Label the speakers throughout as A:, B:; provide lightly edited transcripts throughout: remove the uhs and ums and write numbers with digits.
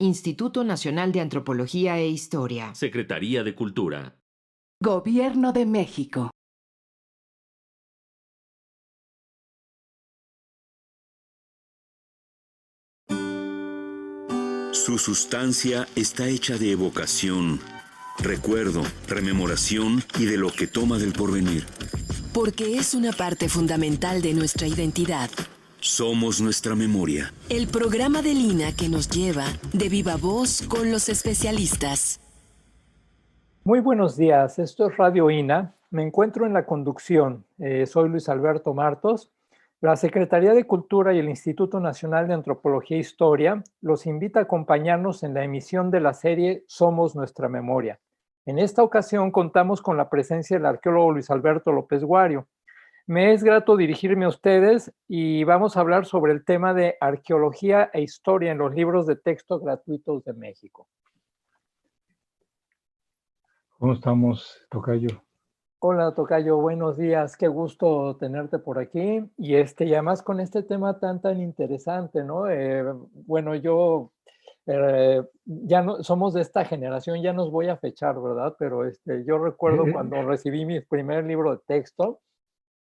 A: Instituto Nacional de Antropología e Historia.
B: Secretaría de Cultura.
C: Gobierno de México.
D: Su sustancia está hecha de evocación, recuerdo, rememoración y de lo que toma del porvenir.
E: Porque es una parte fundamental de nuestra identidad.
D: Somos nuestra memoria.
E: El programa de Lina que nos lleva de viva voz con los especialistas.
F: Muy buenos días, esto es Radio INA. Me encuentro en la conducción. Soy Luis Alberto Martos. La Secretaría de Cultura y el Instituto Nacional de Antropología e Historia los invita a acompañarnos en la emisión de la serie Somos Nuestra Memoria. En esta ocasión contamos con la presencia del arqueólogo Luis Alberto López Guario. Me es grato dirigirme a ustedes y vamos a hablar sobre el tema de arqueología e historia en los libros de texto gratuitos de México.
G: ¿Cómo estamos, tocayo?
F: Hola, tocayo, buenos días, qué gusto tenerte por aquí y además con este tema tan interesante, ¿no? Bueno, yo ya no somos de esta generación, ya nos voy a fechar, ¿verdad? Pero yo recuerdo cuando recibí mi primer libro de texto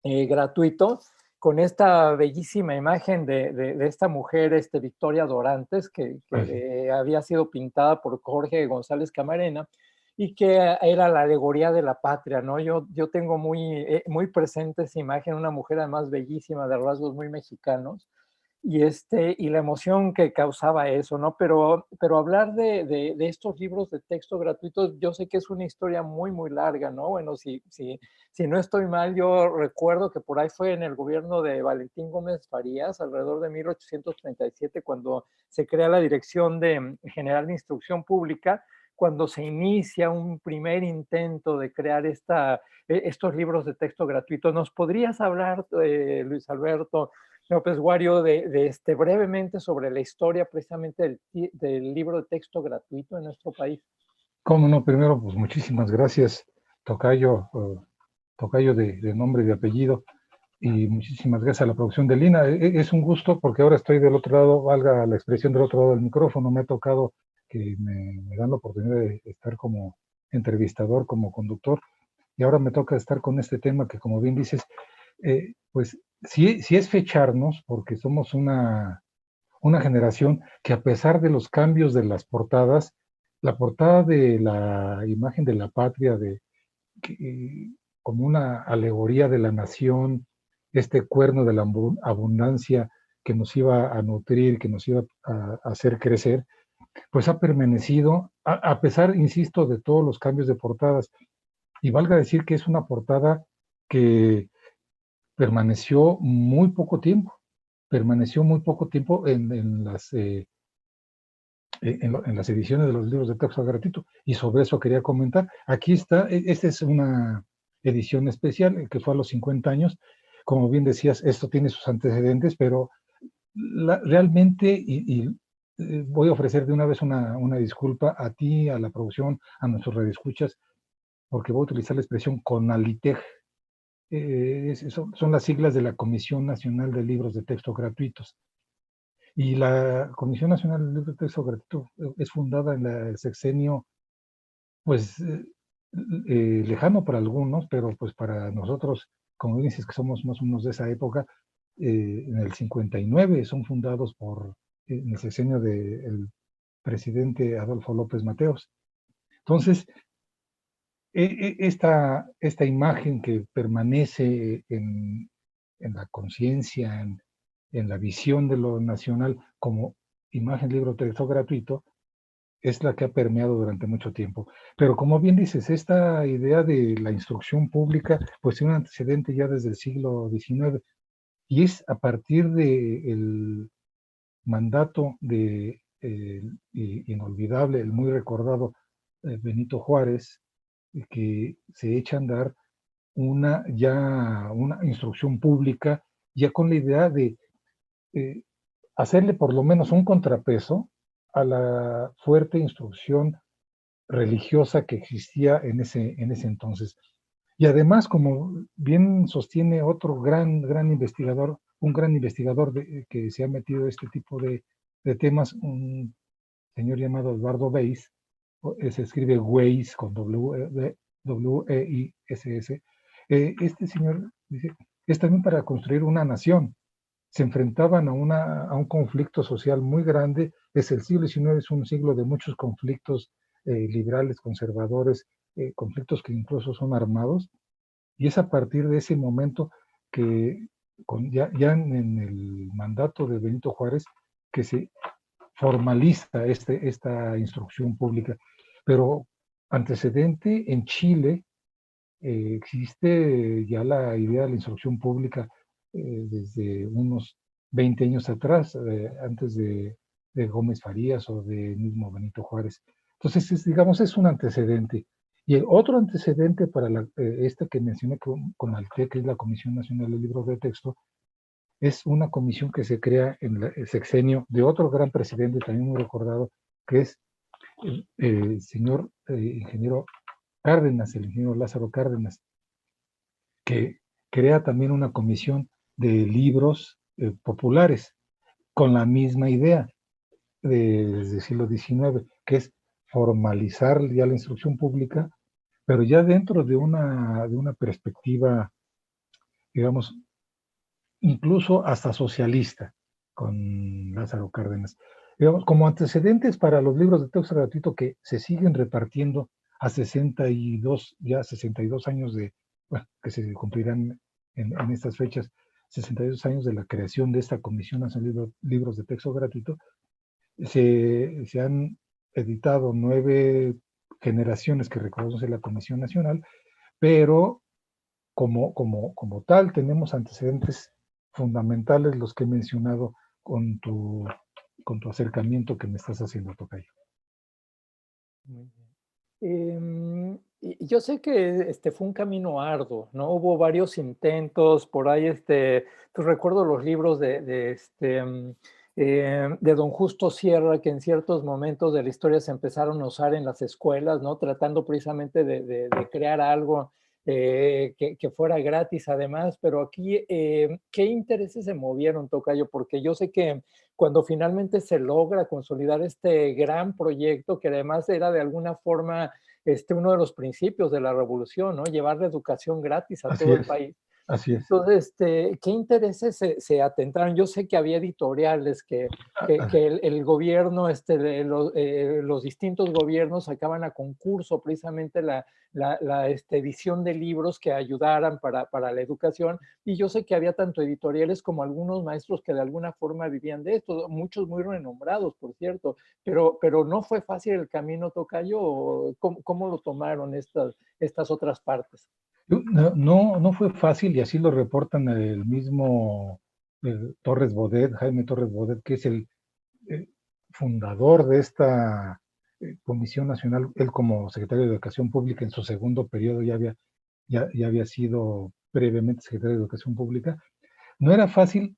F: gratuito con esta bellísima imagen de esta mujer, Victoria Dorantes, que había sido pintada por Jorge González Camarena, y que era la alegoría de la patria, ¿no? Yo tengo muy presente esa imagen, una mujer además bellísima, de rasgos muy mexicanos, y la emoción que causaba eso, ¿no? Pero hablar de estos libros de texto gratuitos, yo sé que es una historia muy larga, ¿no? Bueno, si no estoy mal, yo recuerdo que por ahí fue en el gobierno de Valentín Gómez Farías, alrededor de 1837, cuando se crea la Dirección General de Instrucción Pública, cuando se inicia un primer intento de crear estos libros de texto gratuito. ¿Nos podrías hablar, Luis Alberto López Guario, brevemente sobre la historia precisamente del libro de texto gratuito en nuestro país?
G: Cómo no, primero, pues muchísimas gracias, tocayo, tocayo de nombre y de apellido, y muchísimas gracias a la producción de Lina. Es un gusto porque ahora estoy del otro lado, valga la expresión, del otro lado del micrófono. Me ha tocado que me dan la oportunidad de estar como entrevistador, como conductor, y ahora me toca estar con este tema que, como bien dices, pues sí es fecharnos, porque somos una generación que, a pesar de los cambios de las portadas, la portada de la imagen de la patria, como una alegoría de la nación, este cuerno de la abundancia que nos iba a nutrir, que nos iba a hacer crecer, pues ha permanecido, a pesar, insisto, de todos los cambios de portadas. Y valga decir que es una portada que permaneció muy poco tiempo, en las ediciones de los libros de texto gratuito, y sobre eso quería comentar. Aquí está, esta es una edición especial que fue a los 50 años. Como bien decías, esto tiene sus antecedentes, pero realmente, voy a ofrecer de una vez una disculpa a ti, a la producción, a nuestros radioescuchas, porque voy a utilizar la expresión CONALITEG. Son las siglas de la Comisión Nacional de Libros de Texto Gratuitos. Y la Comisión Nacional de Libros de Texto Gratuito es fundada en el sexenio, pues, lejano para algunos, pero pues para nosotros, como dices, que somos más o menos de esa época, en el 59 son fundados en el sexenio del presidente Adolfo López Mateos. Entonces, esta imagen que permanece en la conciencia, en la visión de lo nacional como imagen libro de texto gratuito, es la que ha permeado durante mucho tiempo. Pero como bien dices, esta idea de la instrucción pública pues tiene un antecedente ya desde el siglo XIX, y es a partir del mandato de inolvidable, el muy recordado Benito Juárez, que se echa a andar una instrucción pública, ya con la idea de hacerle por lo menos un contrapeso a la fuerte instrucción religiosa que existía en ese entonces. Y además, como bien sostiene otro gran investigador, un gran investigador que se ha metido a este tipo de temas, un señor llamado Eduardo Weiss, se escribe Weiss con W-E-I-S-S. Este señor dice, es también para construir una nación. Se enfrentaban a un conflicto social muy grande. El siglo XIX es un siglo de muchos conflictos liberales, conservadores, conflictos que incluso son armados, y es a partir de ese momento que ya en el mandato de Benito Juárez que se formaliza esta instrucción pública. Pero antecedente en Chile existe ya la idea de la instrucción pública desde unos 20 años atrás, antes de Gómez Farías o de mismo Benito Juárez. Entonces, digamos, es un antecedente. Y el otro antecedente para este que mencioné con Alte, que es la Comisión Nacional de Libros de Texto, es una comisión que se crea en el sexenio de otro gran presidente, también muy recordado, que es el señor ingeniero Cárdenas, el ingeniero Lázaro Cárdenas, que crea también una comisión de libros populares con la misma idea desde el siglo XIX, que es formalizar ya la instrucción pública, pero ya dentro de una perspectiva, digamos, incluso hasta socialista, con Lázaro Cárdenas. Digamos, como antecedentes para los libros de texto gratuito que se siguen repartiendo a 62 años bueno, que se cumplirán en estas fechas, 62 años de la creación de esta Comisión Nacional de Libros de Texto Gratuito, se han editado 9 generaciones que reconoce la Comisión Nacional, pero como tal tenemos antecedentes fundamentales, los que he mencionado con tu acercamiento que me estás haciendo, tocayo.
F: Muy bien. Y yo sé que fue un camino arduo, ¿no? Hubo varios intentos, por ahí, pues recuerdo los libros de don Justo Sierra, que en ciertos momentos de la historia se empezaron a usar en las escuelas, ¿no? Tratando precisamente de crear algo que fuera gratis además, pero aquí, ¿qué intereses se movieron, tocayo? Porque yo sé que cuando finalmente se logra consolidar este gran proyecto, que además era de alguna forma uno de los principios de la revolución, ¿no? Llevar la educación gratis a todo el país.
G: Así es.
F: Entonces, ¿qué intereses se atentaron? Yo sé que había editoriales que el gobierno, los distintos gobiernos sacaban a concurso precisamente la edición de libros que ayudaran para la educación, y yo sé que había tanto editoriales como algunos maestros que de alguna forma vivían de esto, muchos muy renombrados, por cierto, pero no fue fácil el camino, tocayo. ¿Cómo lo tomaron estas otras partes?
G: No fue fácil, y así lo reportan el mismo Torres Bodet, Jaime Torres Bodet, que es el fundador de esta Comisión Nacional. Él, como secretario de Educación Pública en su segundo periodo, ya había sido previamente secretario de Educación Pública. No era fácil,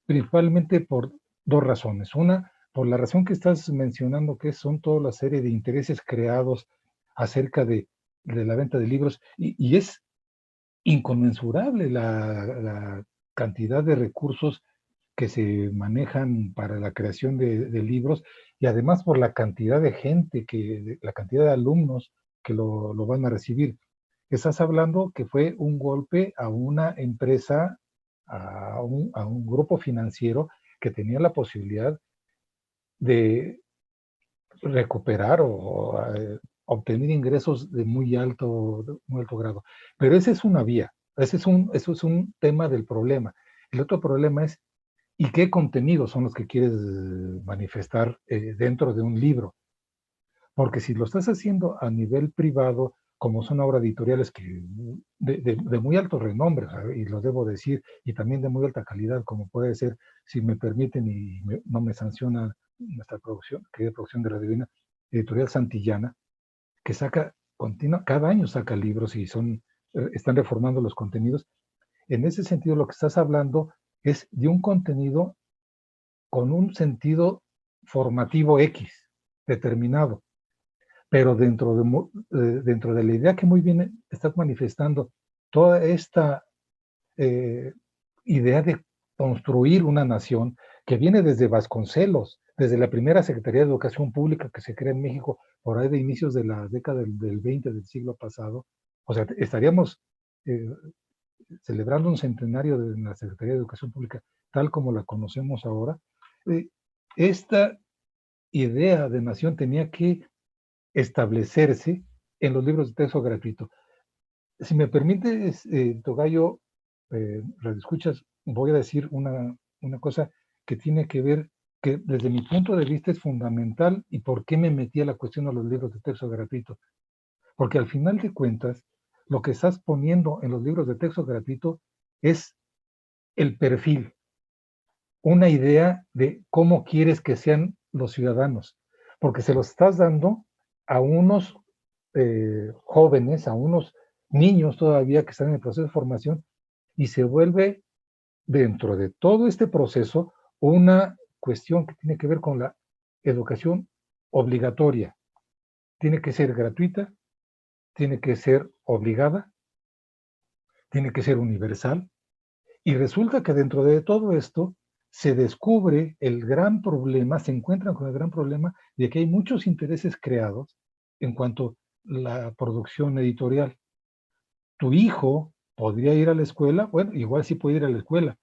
G: principalmente por 2 razones. Una, por la razón que estás mencionando, que son toda la serie de intereses creados acerca de la venta de libros, y es inconmensurable la cantidad de recursos que se manejan para la creación de libros, y además por la cantidad de gente, la cantidad de alumnos que lo van a recibir. Estás hablando que fue un golpe a una empresa, a un grupo financiero que tenía la posibilidad de recuperar o obtener ingresos de muy alto grado. Pero esa es una vía, eso es un tema del problema. El otro problema es, ¿y qué contenidos son los que quieres manifestar dentro de un libro? Porque si lo estás haciendo a nivel privado, como son ahora editoriales que de muy alto renombre, y lo debo decir, y también de muy alta calidad, como puede ser, si me permiten y no me sanciona nuestra producción, que es producción de Radio Divina, Editorial Santillana, que cada año saca libros y están reformando los contenidos. En ese sentido, lo que estás hablando es de un contenido con un sentido formativo X, determinado, pero dentro de la idea que muy bien estás manifestando, toda esta idea de construir una nación que viene desde Vasconcelos, desde la primera Secretaría de Educación Pública que se crea en México por ahí de inicios de la década del 20 del siglo pasado. O sea, estaríamos celebrando un centenario de la Secretaría de Educación Pública tal como la conocemos ahora. Esta idea de nación tenía que establecerse en los libros de texto gratuito. Si me permites, Tocayo, radioescuchas, voy a decir una cosa que tiene que ver, que desde mi punto de vista es fundamental y por qué me metí a la cuestión de los libros de texto gratuito. Porque al final de cuentas, lo que estás poniendo en los libros de texto gratuito es el perfil, una idea de cómo quieres que sean los ciudadanos, porque se los estás dando a unos jóvenes, a unos niños todavía que están en el proceso de formación, y se vuelve dentro de todo este proceso una cuestión que tiene que ver con la educación obligatoria. Tiene que ser gratuita, tiene que ser obligada, tiene que ser universal, y resulta que dentro de todo esto se descubre el gran problema, se encuentran con el gran problema de que hay muchos intereses creados en cuanto a la producción editorial. Tu hijo podría ir a la escuela, bueno, igual sí puede ir a la escuela,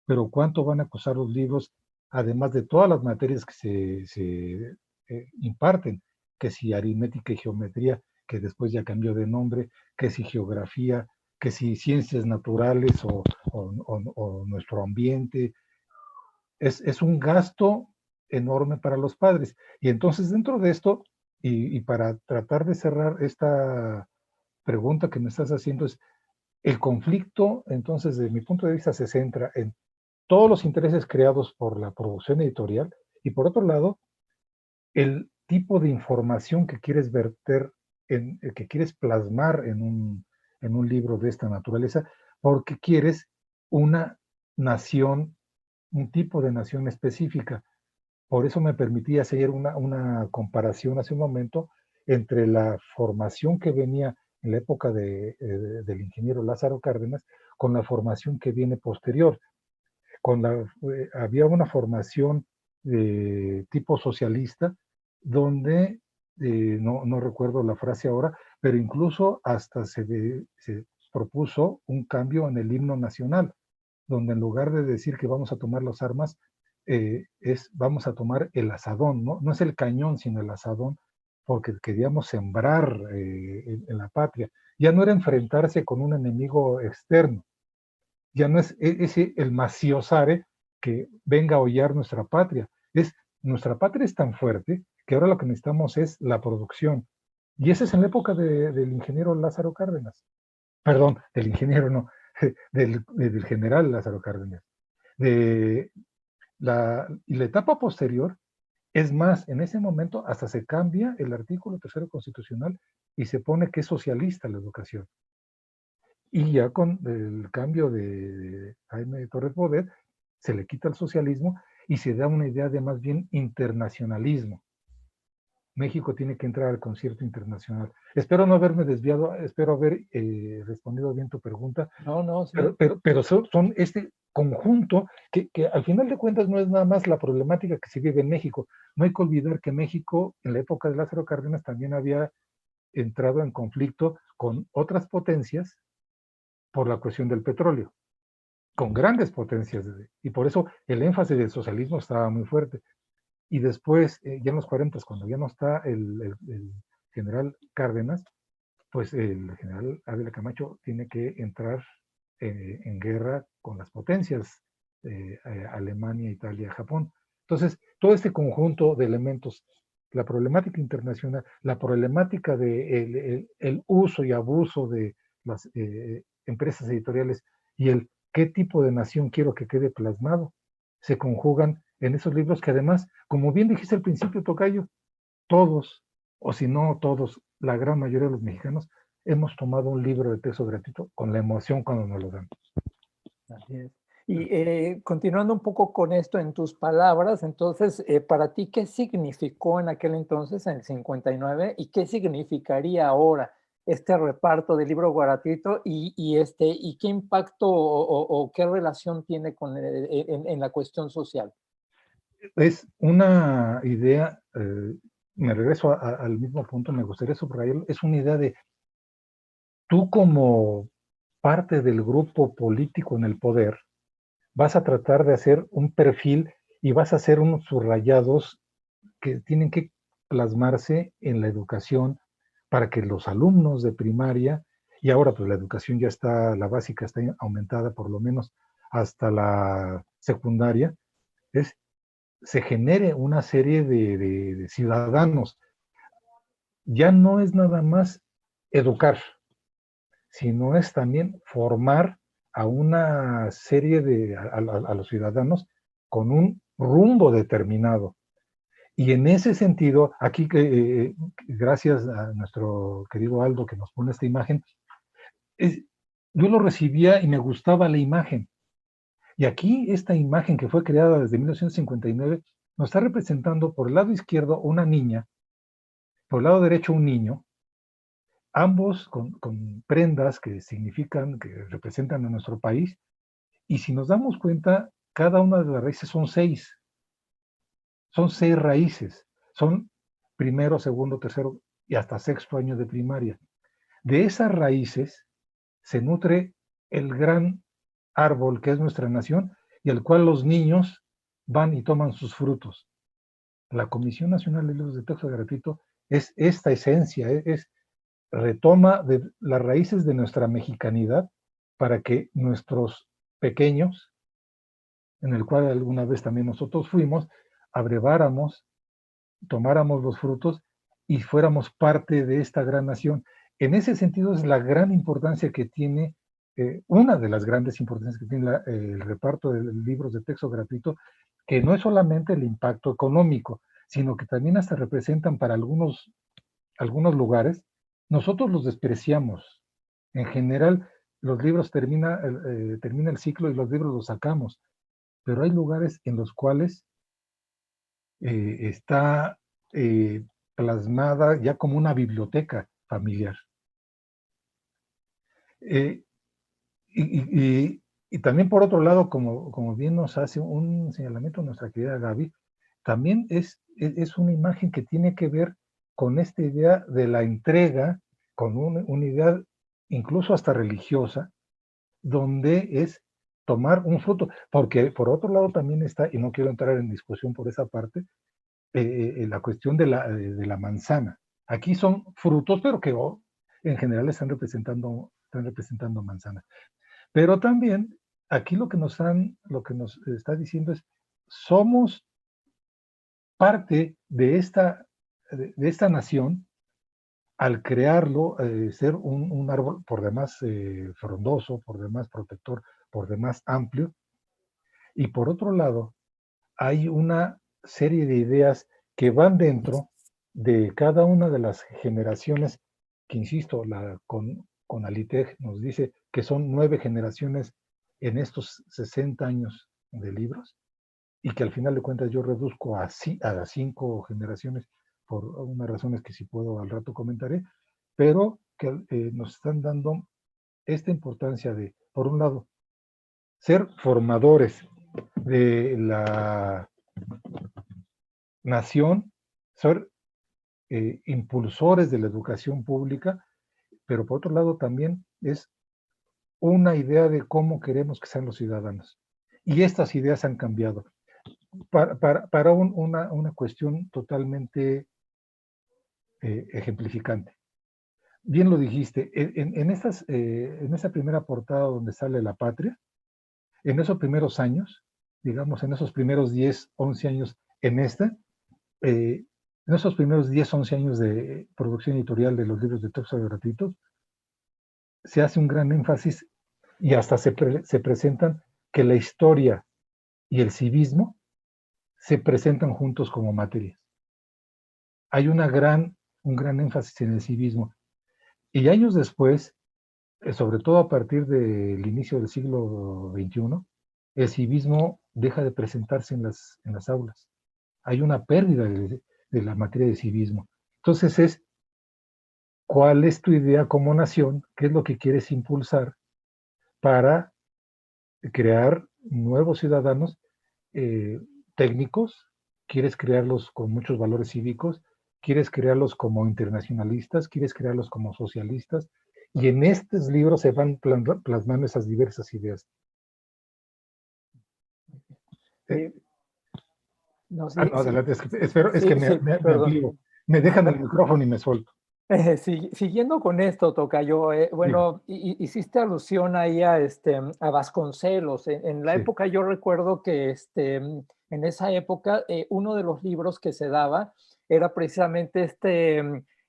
G: pero ¿cuánto van a costar los libros, además de todas las materias que se imparten? Que si aritmética y geometría, que después ya cambió de nombre, que si geografía, que si ciencias naturales o nuestro ambiente. Es un gasto enorme para los padres. Y entonces dentro de esto, y para tratar de cerrar esta pregunta que me estás haciendo, es el conflicto, entonces, desde mi punto de vista, se centra en todos los intereses creados por la producción editorial y, por otro lado, el tipo de información que quieres verter, que quieres plasmar en un libro de esta naturaleza, porque quieres una nación, un tipo de nación específica. Por eso me permití hacer una comparación hace un momento entre la formación que venía en la época del ingeniero Lázaro Cárdenas con la formación que viene posterior. Había una formación de tipo socialista donde, no recuerdo la frase ahora, pero incluso hasta se propuso un cambio en el himno nacional, donde en lugar de decir que vamos a tomar las armas, vamos a tomar el asadón, ¿no? No es el cañón, sino el asadón, porque queríamos sembrar en la patria. Ya no era enfrentarse con un enemigo externo, ya no es ese el maciosare que venga a hollar nuestra patria. Nuestra patria es tan fuerte que ahora lo que necesitamos es la producción. Y esa es en la época del ingeniero Lázaro Cárdenas. Perdón, del ingeniero no, del general Lázaro Cárdenas. Y la etapa posterior, es más, en ese momento hasta se cambia el artículo 3º constitucional y se pone que es socialista la educación. Y ya con el cambio de Jaime Torres Bodet, se le quita el socialismo y se da una idea de más bien internacionalismo. México tiene que entrar al concierto internacional. Espero no haberme desviado, espero haber respondido bien tu pregunta.
F: No, sí.
G: Pero son este conjunto que al final de cuentas no es nada más la problemática que se vive en México. No hay que olvidar que México, en la época de Lázaro Cárdenas, también había entrado en conflicto con otras potencias por la cuestión del petróleo, con grandes potencias. Y por eso el énfasis del socialismo estaba muy fuerte. Y después, ya en los 40, cuando ya no está el general Cárdenas, pues el general Ávila Camacho tiene que entrar en guerra con las potencias, Alemania, Italia, Japón. Entonces, todo este conjunto de elementos, la problemática internacional, la problemática de el uso y abuso de las empresas editoriales y el qué tipo de nación quiero que quede plasmado, se conjugan en esos libros que además, como bien dijiste al principio, Tocayo, todos, o si no todos, la gran mayoría de los mexicanos, hemos tomado un libro de texto gratuito con la emoción cuando nos lo dan.
F: Así es. Y continuando un poco con esto en tus palabras, entonces, para ti, ¿qué significó en aquel entonces, en el 59, y qué significaría ahora este reparto del libro gratuito y qué impacto o qué relación tiene con en la cuestión social?
G: es una idea, me regreso al mismo punto, me gustaría subrayarlo, es una idea de tú como parte del grupo político en el poder, vas a tratar de hacer un perfil y vas a hacer unos subrayados que tienen que plasmarse en la educación para que los alumnos de primaria, y ahora pues la educación ya está, la básica está aumentada por lo menos hasta la secundaria, se genere una serie de ciudadanos. Ya no es nada más educar, sino es también formar a una serie a los ciudadanos con un rumbo determinado. Y en ese sentido, aquí, gracias a nuestro querido Aldo que nos pone esta imagen, yo lo recibía y me gustaba la imagen. Y aquí esta imagen que fue creada desde 1959 nos está representando por el lado izquierdo una niña, por el lado derecho un niño, ambos con prendas que significan, que representan a nuestro país. Y si nos damos cuenta, cada una de las raíces son seis. Son seis raíces. Son primero, segundo, tercero y hasta sexto año de primaria. De esas raíces se nutre el gran árbol que es nuestra nación y al cual los niños van y toman sus frutos. La Comisión Nacional de Libros de Texto Gratuito es esta esencia, es retoma de las raíces de nuestra mexicanidad para que nuestros pequeños, en el cual alguna vez también nosotros fuimos, abreváramos, tomáramos los frutos y fuéramos parte de esta gran nación. En ese sentido es la gran importancia que tiene, una de las grandes importancias que tiene el reparto de libros de texto gratuito, que no es solamente el impacto económico, sino que también hasta representan para algunos lugares, nosotros los despreciamos. En general, los libros termina el ciclo y los libros los sacamos, pero hay lugares en los cuales está plasmada ya como una biblioteca familiar. Y también por otro lado, como bien nos hace un señalamiento nuestra querida Gaby, también es una imagen que tiene que ver con esta idea de la entrega, con una idea incluso hasta religiosa, donde es tomar un fruto, porque por otro lado también está, y no quiero entrar en discusión por esa parte, la cuestión de la manzana. Aquí son frutos, pero que en general están representando manzanas. Pero también aquí lo que nos está diciendo es, somos parte de esta nación al crearlo, ser un árbol por demás frondoso, por demás protector, por demás amplio. Y por otro lado, hay una serie de ideas que van dentro de cada una de las generaciones, que insisto, con Alitej nos dice que son 9 generaciones en estos 60 años de libros, y que al final de cuentas yo reduzco a 5 generaciones por unas razones que si puedo al rato comentaré, pero que nos están dando esta importancia de, por un lado, ser formadores de la nación, ser impulsores de la educación pública, pero por otro lado también es una idea de cómo queremos que sean los ciudadanos. Y estas ideas han cambiado para una cuestión totalmente ejemplificante. Bien lo dijiste, en esa primera portada donde sale la patria, en esos primeros años, digamos en esos primeros 10, 11 años en esos primeros 10, 11 años de producción editorial de los libros de texto gratuitos, se hace un gran énfasis y hasta se presentan que la historia y el civismo se presentan juntos como materias. Hay un gran énfasis en el civismo. Y años después, sobre todo a partir del inicio del siglo XXI, el civismo deja de presentarse en las aulas. Hay una pérdida de la materia de civismo. Entonces ¿cuál es tu idea como nación? ¿Qué es lo que quieres impulsar para crear nuevos ciudadanos técnicos, quieres crearlos con muchos valores cívicos, quieres crearlos como internacionalistas, quieres crearlos como socialistas, y en estos libros se van plasmando esas diversas ideas.
F: No, sí,
G: No,
F: sí,
G: adelante, espero, es
F: sí,
G: que
F: sí,
G: me
F: perdón.
G: amplío. Me dejan el micrófono y me suelto.
F: Siguiendo con esto, tocayo,
G: Diga,
F: bueno, hiciste alusión ahí a Vasconcelos. En la
G: sí,
F: época yo recuerdo que en esa época uno de los libros que se daba era precisamente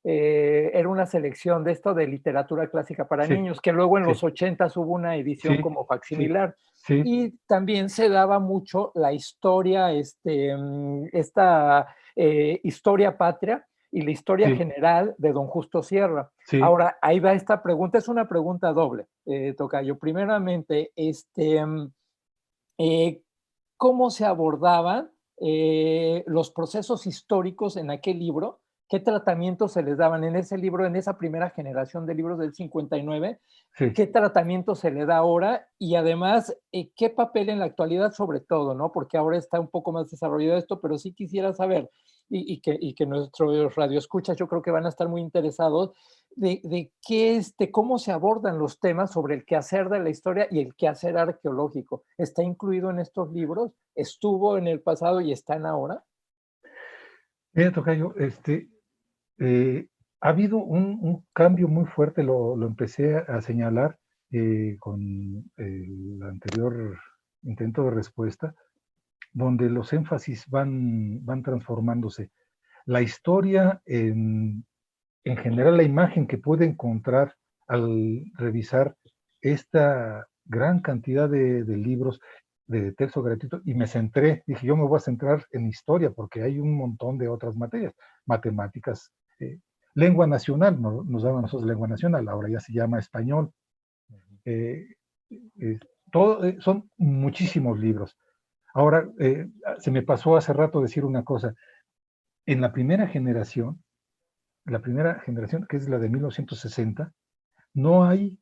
F: era una selección de esto de literatura clásica para
G: sí,
F: niños, que luego en
G: sí,
F: los 80 hubo una edición
G: sí,
F: como
G: sí,
F: facsimilar.
G: sí,
F: Y también se daba mucho la historia, esta historia patria y la historia
G: sí,
F: general de don Justo Sierra.
G: sí.
F: Ahora, ahí va esta pregunta, es una pregunta doble, tocayo. Primeramente, eh, ¿cómo se abordaban los procesos históricos en aquel libro? ¿Qué tratamientos se les daban en ese libro, en esa primera generación de libros del 59?
G: Sí.
F: ¿Qué tratamiento se le da ahora? Y además, ¿qué papel en la actualidad sobre todo, no? Porque ahora está un poco más desarrollado esto, pero sí quisiera saber, y que nuestros radioescuchas yo creo que van a estar muy interesados, de qué cómo se abordan los temas sobre el quehacer de la historia y el quehacer arqueológico. ¿Está incluido en estos libros? ¿Estuvo en el pasado y están ahora?
G: Mira, tocayo, eh, ha habido un cambio muy fuerte, lo empecé a señalar con el anterior intento de respuesta, donde los énfasis van transformándose. La historia, en general, la imagen que pude encontrar al revisar esta gran cantidad de libros de texto gratuito, y me centré, dije, yo me voy a centrar en historia, porque hay un montón de otras materias, matemáticas, lengua nacional, nos daban nosotros lengua nacional, ahora ya se llama español. Eh, eh, son muchísimos libros. Ahora, se me pasó hace rato decir una cosa. En la primera generación, que es la de 1960, no hay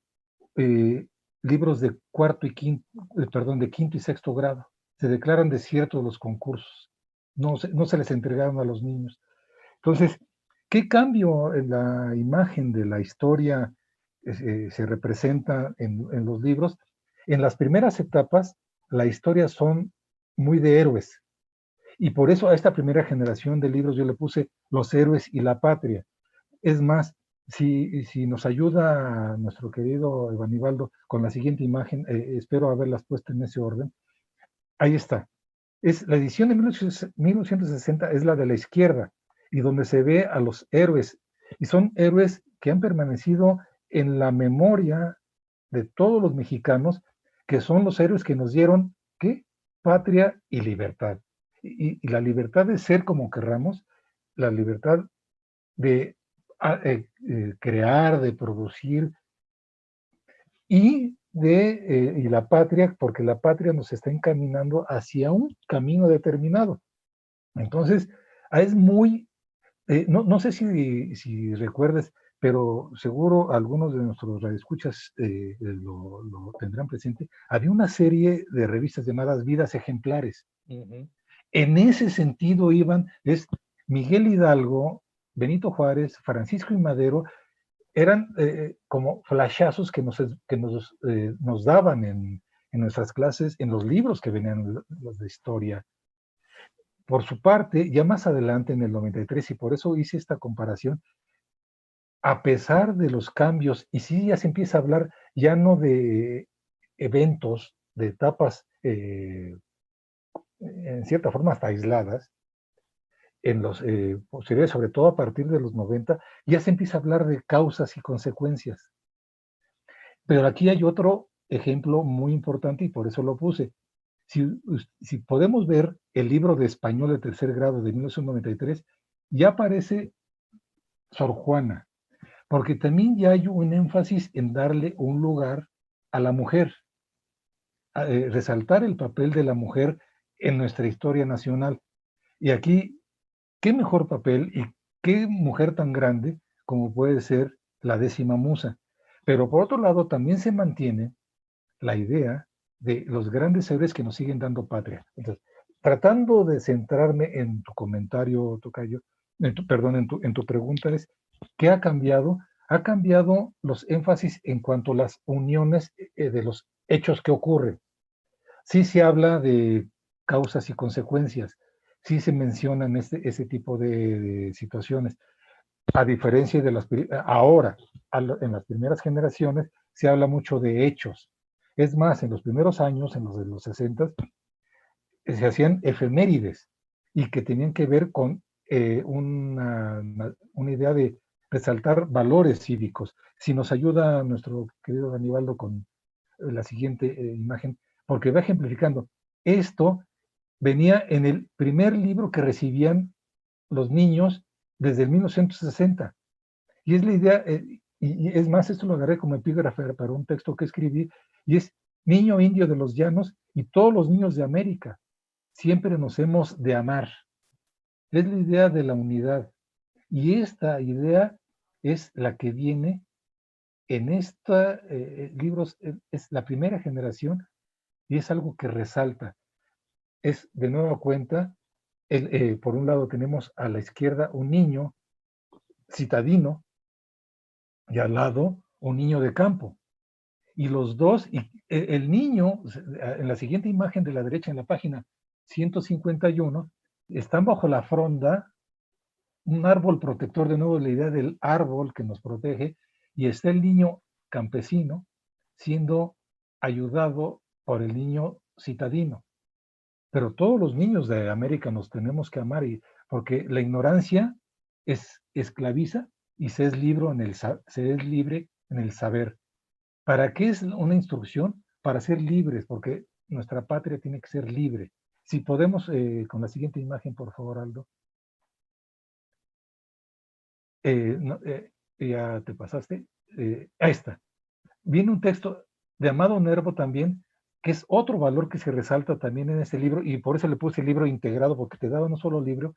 G: libros de cuarto y quinto, perdón, de quinto y sexto grado. Se declaran desiertos los concursos. No se les entregaron a los niños. Entonces, ¿qué cambio en la imagen de la historia se representa en los libros? En las primeras etapas, la historia son muy de héroes. Y por eso a esta primera generación de libros yo le puse Los héroes y la patria. Es más, si nos ayuda nuestro querido Evanibaldo con la siguiente imagen, espero haberlas puesto en ese orden. Ahí está. Es la edición de 1960, es la de la izquierda, y donde se ve a los héroes. Y son héroes que han permanecido en la memoria de todos los mexicanos, que son los héroes que nos dieron, ¿qué? Patria y libertad. Y la libertad de ser como querramos, la libertad de crear, de producir, y la patria, porque la patria nos está encaminando hacia un camino determinado. Entonces, es muy, no sé si recuerdes, pero seguro algunos de nuestros radioescuchas lo tendrán presente. Había una serie de revistas llamadas Vidas Ejemplares.
F: Ujú.
G: En ese sentido es Miguel Hidalgo, Benito Juárez, Francisco y Madero, eran como flashazos nos daban en nuestras clases, en los libros que venían los de historia. Por su parte, ya más adelante en el 93, y por eso hice esta comparación, a pesar de los cambios, y sí ya se empieza a hablar ya no de eventos, de etapas en cierta forma hasta aisladas, en los posteriores, sobre todo a partir de los 90, ya se empieza a hablar de causas y consecuencias. Pero aquí hay otro ejemplo muy importante y por eso lo puse. Si podemos ver el libro de español de tercer grado de 1993, ya aparece Sor Juana, porque también ya hay un énfasis en darle un lugar a la mujer, resaltar el papel de la mujer en nuestra historia nacional. Y aquí, ¿qué mejor papel y qué mujer tan grande como puede ser la décima musa? Pero por otro lado, también se mantiene la idea de los grandes héroes que nos siguen dando patria. Entonces, tratando de centrarme en tu comentario, Tocayo, perdón, en tu pregunta es, ¿qué ha cambiado? Ha cambiado los énfasis en cuanto a las uniones de los hechos que ocurren. Sí se habla de causas y consecuencias, sí se mencionan ese tipo de situaciones. A diferencia de ahora, en las primeras generaciones, se habla mucho de hechos. Es más, en los primeros años, en los de los 60, se hacían efemérides y que tenían que ver con una idea de resaltar valores cívicos. Si nos ayuda nuestro querido Aníbaldo con la siguiente imagen, porque va ejemplificando. Esto venía en el primer libro que recibían los niños desde el 1960. Y es la idea, y es más, esto lo agarré como epígrafe para un texto que escribí, y es niño indio de los llanos y todos los niños de América. Siempre nos hemos de amar. Es la idea de la unidad. Y esta idea es la que viene en estos libros, es la primera generación y es algo que resalta. Es de nueva cuenta, por un lado tenemos a la izquierda un niño citadino y al lado un niño de campo. Y los dos, el niño, en la siguiente imagen de la derecha, en la página 151, están bajo la fronda, un árbol protector, de nuevo la idea del árbol que nos protege, y está el niño campesino siendo ayudado por el niño citadino. Pero todos los niños de América nos tenemos que amar, porque la ignorancia esclaviza y se es libre en el saber. ¿Para qué es una instrucción? Para ser libres, porque nuestra patria tiene que ser libre. Si podemos, con la siguiente imagen, por favor, Aldo. Ya te pasaste. Ahí está. Viene un texto de Amado Nervo también, que es otro valor que se resalta también en ese libro, y por eso le puse el libro integrado, porque te daba no solo libro,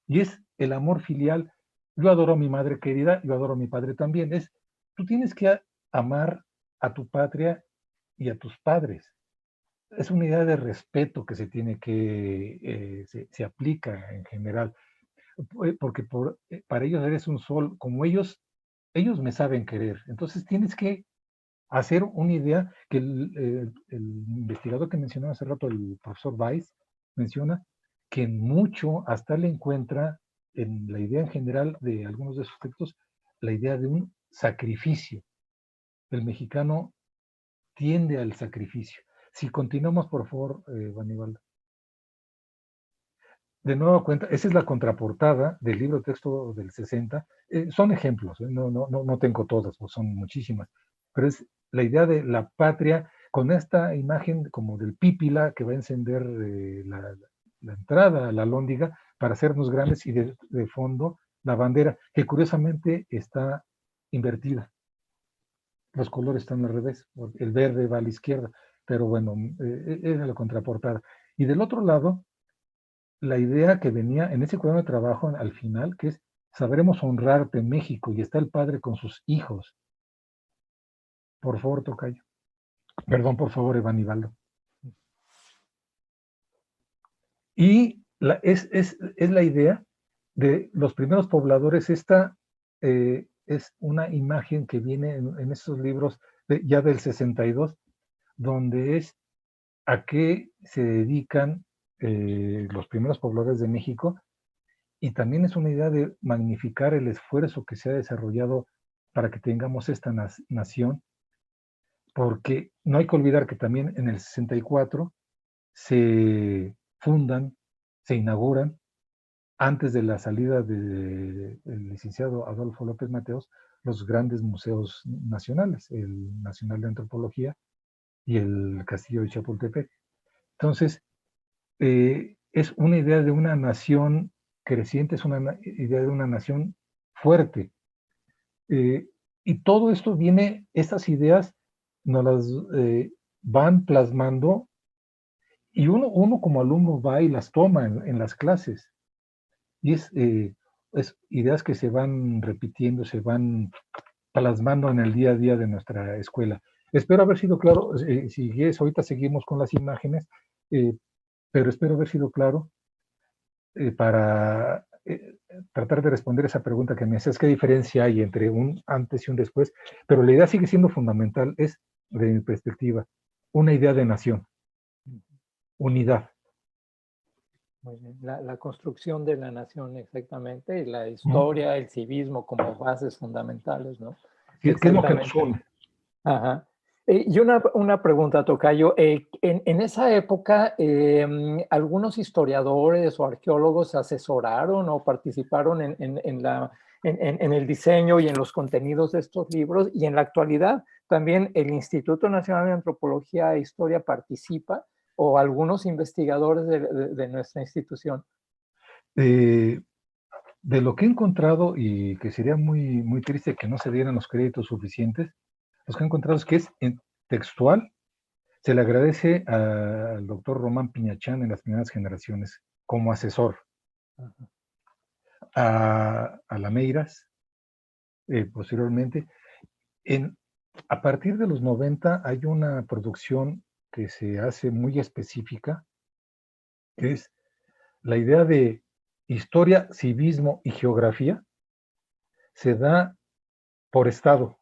G: y es el amor filial. Yo adoro a mi madre querida, yo adoro a mi padre también. Tú tienes que amar a tu patria y a tus padres. Es una idea de respeto que se tiene que, se aplica en general, porque para ellos eres un sol, como ellos me saben querer. Entonces tienes que hacer una idea que el investigador que mencionó hace rato, el profesor Weiss, menciona que en mucho hasta le encuentra en la idea en general de algunos de sus textos, la idea de un sacrificio. El mexicano tiende al sacrificio. Si continuamos, por favor, Aníbaldo. De nuevo cuenta, esa es la contraportada del libro de texto del 60. Son ejemplos, no tengo todas, pues son muchísimas, pero es la idea de la patria con esta imagen como del pípila que va a encender la entrada a la alhóndiga para hacernos grandes, y de fondo la bandera, que curiosamente está invertida. Los colores están al revés, el verde va a la izquierda, pero bueno, era la contraportada. Y del otro lado, la idea que venía en ese cuaderno de trabajo al final, que es: sabremos honrarte, México, y está el padre con sus hijos. Por favor, Tocayo. Perdón, por favor, Aníbaldo. Y es la idea de los primeros pobladores. Esta es una imagen que viene en esos libros ya del 62, donde es a qué se dedican los primeros pobladores de México, y también es una idea de magnificar el esfuerzo que se ha desarrollado para que tengamos esta nación, porque no hay que olvidar que también en el 64 se fundan, se inauguran, antes de la salida del licenciado Adolfo López Mateos, los grandes museos nacionales, el Nacional de Antropología y el Castillo de Chapultepec. Entonces, es una idea de una nación creciente, es una idea de una nación fuerte. Y todo esto viene, estas ideas nos las van plasmando, y uno como alumno va y las toma en las clases. Y es ideas que se van repitiendo, se van plasmando en el día a día de nuestra escuela. Espero haber sido claro. Si quieres, ahorita seguimos con las imágenes. pero espero haber sido claro para tratar de responder esa pregunta que me haces, ¿qué diferencia hay entre un antes y un después? Pero la idea sigue siendo fundamental, es, desde mi perspectiva, una idea de nación, unidad.
F: Muy bien. La construcción de la nación, exactamente, y la historia, el civismo como bases fundamentales, ¿no?
G: ¿Qué es lo que nos
F: Exactamente.
G: une?
F: Ajá. Y una pregunta, tocayo. En esa época, ¿algunos historiadores o arqueólogos asesoraron o participaron en el diseño y en los contenidos de estos libros? Y en la actualidad, ¿también el Instituto Nacional de Antropología e Historia participa o algunos investigadores de nuestra institución?
G: De lo que he encontrado, y que sería muy, muy triste que no se dieran los créditos suficientes, los que he encontrado es que es textual. Se le agradece al doctor Román Piñachán en las primeras generaciones como asesor, a Lameiras posteriormente. A partir de los 90 hay una producción que se hace muy específica, que es la idea de historia, civismo y geografía. Se da por estado,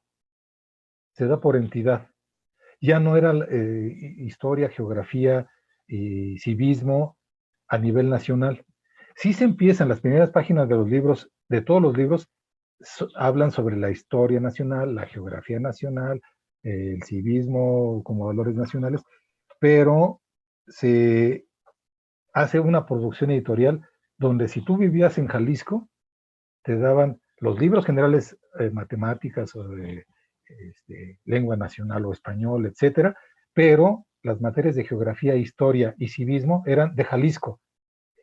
G: se da por entidad. Ya no era historia, geografía y civismo a nivel nacional. Sí se empiezan las primeras páginas de los libros, de todos los libros, hablan sobre la historia nacional, la geografía nacional, el civismo como valores nacionales, pero se hace una producción editorial donde si tú vivías en Jalisco, te daban los libros generales, matemáticas o de lengua nacional o español, etcétera, pero las materias de geografía, historia y civismo eran de Jalisco.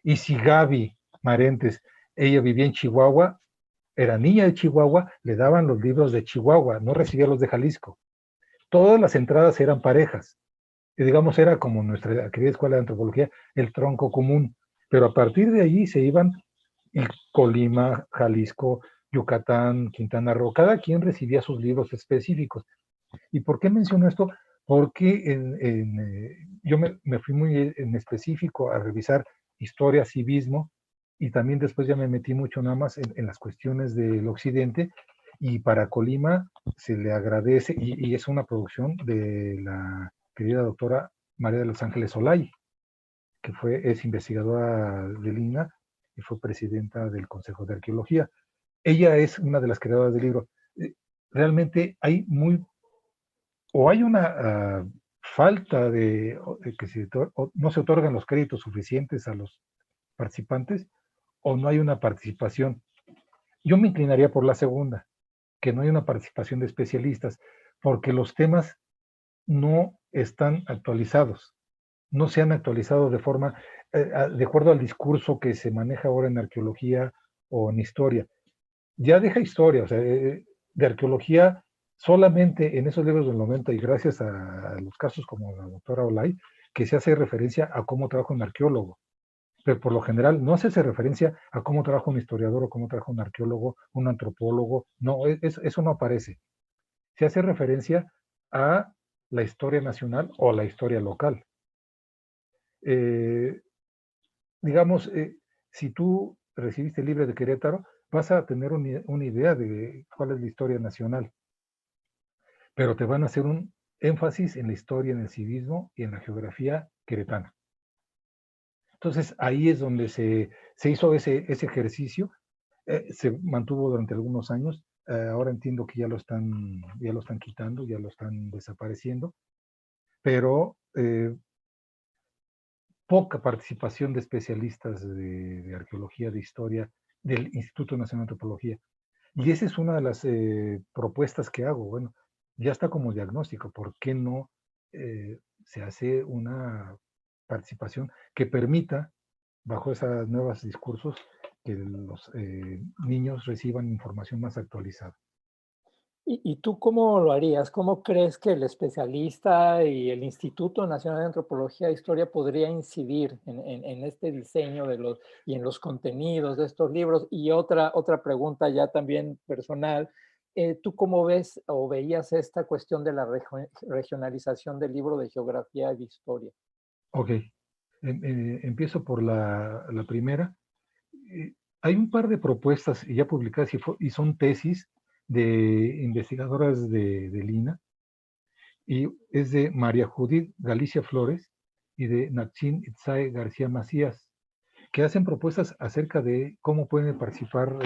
G: Y si Gaby Marentes, ella vivía en Chihuahua, era niña de Chihuahua, le daban los libros de Chihuahua, no recibía los de Jalisco. Todas las entradas eran parejas. Y digamos, era como nuestra querida escuela de antropología, el tronco común. Pero a partir de allí se iban y Colima, Jalisco, Yucatán, Quintana Roo, cada quien recibía sus libros específicos. ¿Y por qué menciono esto? Porque yo me fui muy en específico a revisar historia, civismo, y también después ya me metí mucho nada más en las cuestiones del occidente, y para Colima se le agradece, y es una producción de la querida doctora María de los Ángeles Olay, que es investigadora del INAH y fue presidenta del Consejo de Arqueología. Ella es una de las creadoras del libro. Realmente hay una falta de que no se otorgan los créditos suficientes a los participantes, o no hay una participación. Yo me inclinaría por la segunda, que no hay una participación de especialistas, porque los temas no están actualizados, no se han actualizado de acuerdo al discurso que se maneja ahora en arqueología o en historia. Ya deja historia, o sea, de arqueología solamente en esos libros del 90, y gracias a los casos como la doctora Olay, que se hace referencia a cómo trabaja un arqueólogo. Pero por lo general no se hace referencia a cómo trabaja un historiador o cómo trabaja un arqueólogo, un antropólogo. No, eso no aparece. Se hace referencia a la historia nacional o la historia local. Digamos, si tú recibiste el libro de Querétaro, vas a tener una idea de cuál es la historia nacional, pero te van a hacer un énfasis en la historia, en el civismo y en la geografía queretana. Entonces ahí es donde se hizo ese ejercicio, se mantuvo durante algunos años, ahora entiendo que ya lo están quitando, ya lo están desapareciendo, pero poca participación de especialistas de arqueología, de historia, del Instituto Nacional de Antropología. Y esa es una de las propuestas que hago. Bueno, ya está como diagnóstico, ¿por qué no se hace una participación que permita, bajo esos nuevos discursos, que los niños reciban información más actualizada?
F: ¿Y tú cómo lo harías? ¿Cómo crees que el especialista y el Instituto Nacional de Antropología e Historia podría incidir en este diseño y en los contenidos de estos libros? Y otra pregunta ya también personal, ¿tú cómo ves o veías esta cuestión de la regionalización del libro de geografía y de historia?
G: Ok. Empiezo por la primera. Hay un par de propuestas ya publicadas y son tesis de investigadoras del INA, y es de María Judith Galicia Flores y de Nachin Itzae García Macías, que hacen propuestas acerca de cómo pueden participar.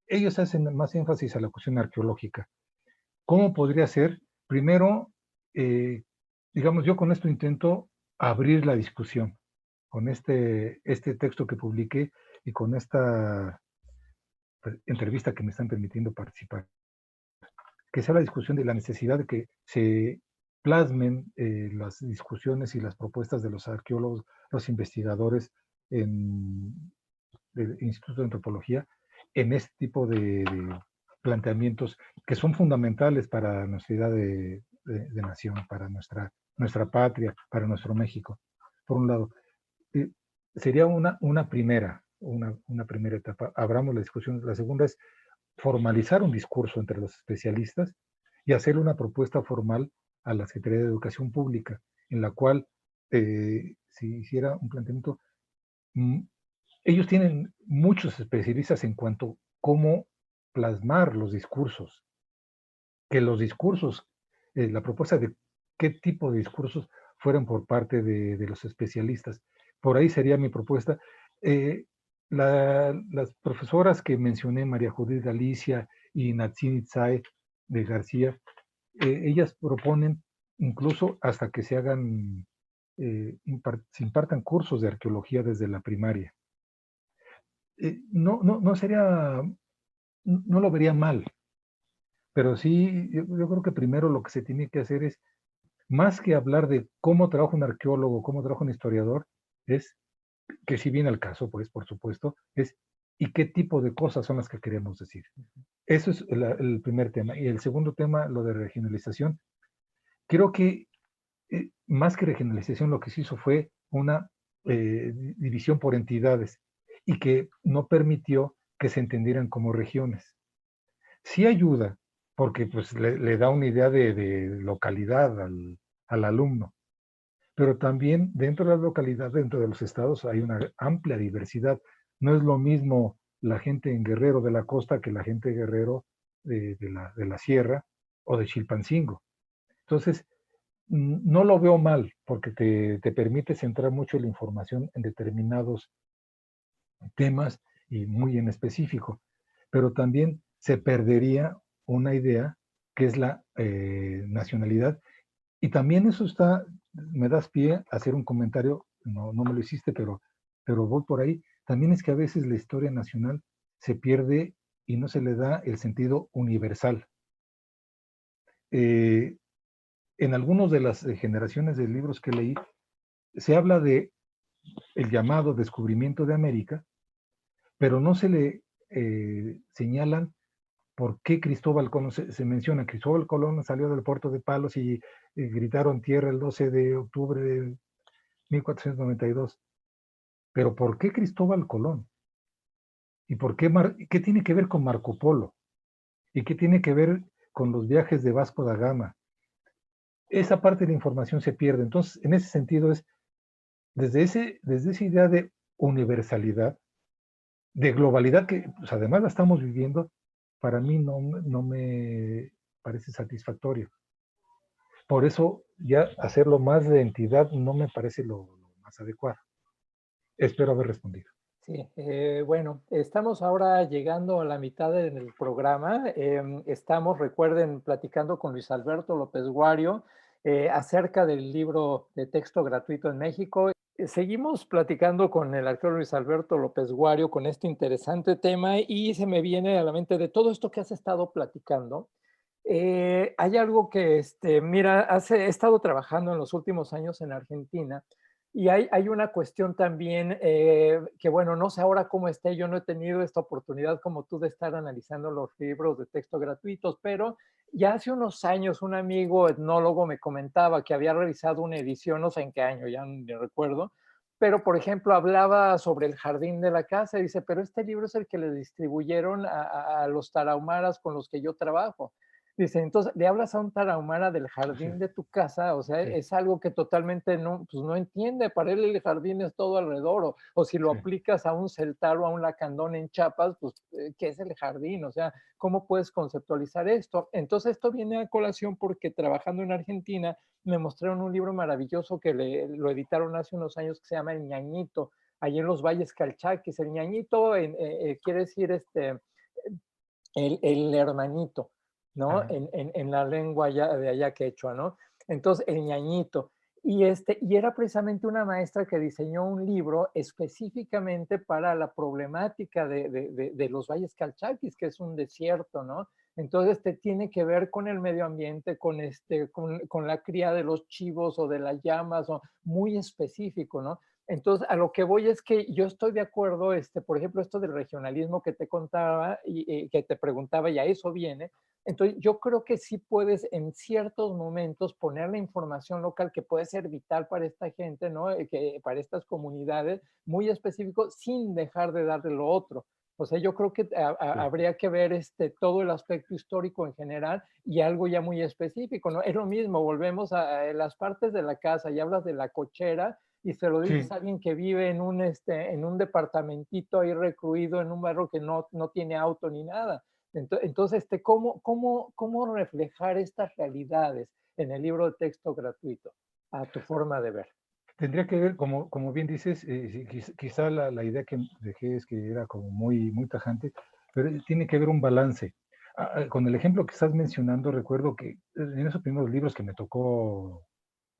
G: Ellos hacen más énfasis a la cuestión arqueológica. ¿Cómo podría ser? Primero, digamos, yo con esto intento abrir la discusión, con este texto que publiqué y con esta entrevista que me están permitiendo participar, que sea la discusión de la necesidad de que se plasmen las discusiones y las propuestas de los arqueólogos, los investigadores en el Instituto de Antropología, en este tipo de planteamientos que son fundamentales para nuestra idea de nación, para nuestra patria, para nuestro México. Por un lado, sería una primera etapa. Abramos la discusión. La segunda es formalizar un discurso entre los especialistas y hacer una propuesta formal a la Secretaría de Educación Pública, en la cual se hiciera un planteamiento. Ellos tienen muchos especialistas en cuanto a cómo plasmar los discursos, que los discursos, la propuesta de qué tipo de discursos fueran por parte de los especialistas. Por ahí sería mi propuesta. Las profesoras que mencioné, María Judith Galicia y Natsin Itzae de García, ellas proponen incluso hasta que se hagan, se impartan cursos de arqueología desde la primaria. No sería, no lo vería mal, pero sí, yo creo que primero lo que se tiene que hacer es, más que hablar de cómo trabaja un arqueólogo, cómo trabaja un historiador, es que si viene al caso, pues, por supuesto, es ¿y qué tipo de cosas son las que queremos decir? Eso es el primer tema. Y el segundo tema, lo de regionalización. Creo que más que regionalización, lo que se hizo fue una división por entidades y que no permitió que se entendieran como regiones. Sí ayuda, porque pues, le da una idea de localidad al alumno, pero también dentro de la localidad, dentro de los estados, hay una amplia diversidad. No es lo mismo la gente en Guerrero de la costa que la gente de Guerrero de la sierra o de Chilpancingo. Entonces, no lo veo mal, porque te permite centrar mucho la información en determinados temas y muy en específico, pero también se perdería una idea que es la nacionalidad, y también eso me das pie a hacer un comentario, no me lo hiciste, pero voy por ahí. También es que a veces la historia nacional se pierde y no se le da el sentido universal. En algunas de las generaciones de libros que leí, se habla de el llamado descubrimiento de América, pero no se le señalan por qué Cristóbal Colón. Se menciona, Cristóbal Colón salió del puerto de Palos y gritaron tierra el 12 de octubre de 1492. Pero ¿por qué Cristóbal Colón? ¿Y por qué tiene que ver con Marco Polo? ¿Y qué tiene que ver con los viajes de Vasco da Gama? Esa parte de la información se pierde. Entonces, en ese sentido es, desde esa idea de universalidad, de globalidad, que pues, además la estamos viviendo, para mí no me parece satisfactorio. Por eso ya hacerlo más de entidad no me parece lo más adecuado. Espero haber respondido.
F: Sí, bueno, estamos ahora llegando a la mitad del programa. Estamos, recuerden, platicando con Luis Alberto López Guario acerca del libro de texto gratuito en México. Seguimos platicando con el arqueólogo Luis Alberto López Guario con este interesante tema y se me viene a la mente de todo esto que has estado platicando. Hay algo que, mira, he estado trabajando en los últimos años en Argentina. Y hay una cuestión también que, bueno, no sé ahora cómo esté, yo no he tenido esta oportunidad como tú de estar analizando los libros de texto gratuitos, pero ya hace unos años un amigo etnólogo me comentaba que había realizado una edición, no sé en qué año, ya no recuerdo, pero por ejemplo hablaba sobre el jardín de la casa y dice, pero este libro es el que le distribuyeron a los tarahumaras con los que yo trabajo. Dice, entonces, le hablas a un tarahumara del
G: Sí,
F: jardín de tu casa, o sea,
G: sí,
F: es algo que totalmente no, pues no entiende, para él el jardín es todo alrededor, o si lo
G: sí,
F: aplicas a un celtal o a un lacandón en Chiapas, pues, ¿qué es el jardín? O sea, ¿cómo puedes conceptualizar esto? Entonces, esto viene a colación porque trabajando en Argentina me mostraron un libro maravilloso que lo editaron hace unos años que se llama El Ñañito, allí en los Valles Calchaquis. El Ñañito quiere decir el hermanito, ¿no?
G: ajá,
F: En la lengua de allá quechua, ¿no? Entonces, el ñañito. Y era precisamente una maestra que diseñó un libro específicamente para la problemática de los valles calchaquis, que es un desierto, ¿no? Entonces, tiene que ver con el medio ambiente, con la cría de los chivos o de las llamas, o muy específico, ¿no? Entonces, a lo que voy es que yo estoy de acuerdo, por ejemplo, esto del regionalismo que te contaba y que te preguntaba, y a eso viene. Entonces, yo creo que sí puedes en ciertos momentos poner la información local que puede ser vital para esta gente, ¿no? Para estas comunidades, muy específico, sin dejar de darle lo otro. O sea, yo creo que
G: sí,
F: habría que ver todo el aspecto histórico en general y algo ya muy específico, ¿no? Es lo mismo, volvemos a las partes de la casa y hablas de la cochera y se lo dices
G: sí.
F: a alguien que vive en un departamentito ahí recluido en un barrio que no tiene auto ni nada. Entonces, ¿cómo reflejar estas realidades en el libro de texto gratuito a tu forma de ver?
G: Tendría que ver, como bien dices, sí, quizá la idea que dejé es que era como muy tajante, pero tiene que haber un balance. Con el ejemplo que estás mencionando, recuerdo que en esos primeros libros que me tocó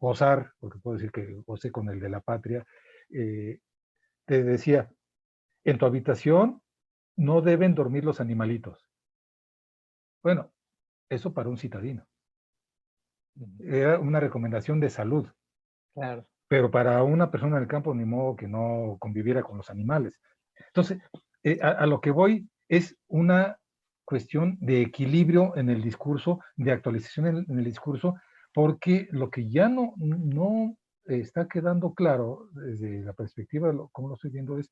G: gozar, porque puedo decir que gocé con el de la patria, eh, te decía, en tu habitación no deben dormir los animalitos. Bueno, eso para un citadino.
F: Ujú.
G: Era una recomendación de salud,
F: Claro,
G: pero para una persona del campo ni modo que no conviviera con los animales. Entonces, a lo que voy es una cuestión de equilibrio en el discurso, de actualización en el discurso, porque lo que ya no está quedando claro desde la perspectiva de como lo estoy viendo es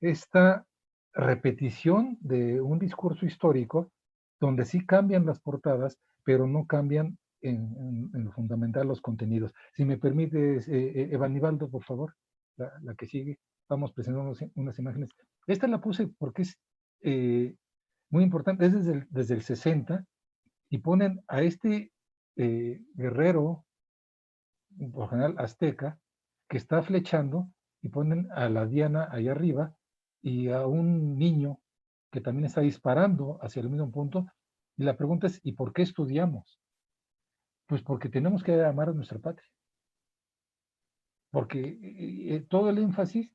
G: esta repetición de un discurso histórico donde sí cambian las portadas, pero no cambian en lo fundamental los contenidos. Si me permites, Evanibaldo, por favor, la que sigue, vamos presentando unas imágenes. Esta la puse porque es muy importante, es desde el 60 y ponen a este guerrero, por lo general azteca, que está flechando y ponen a la diana allá arriba y a un niño que también está disparando hacia el mismo punto. Y la pregunta es, ¿y por qué estudiamos? Pues porque tenemos que amar a nuestra patria, porque todo el énfasis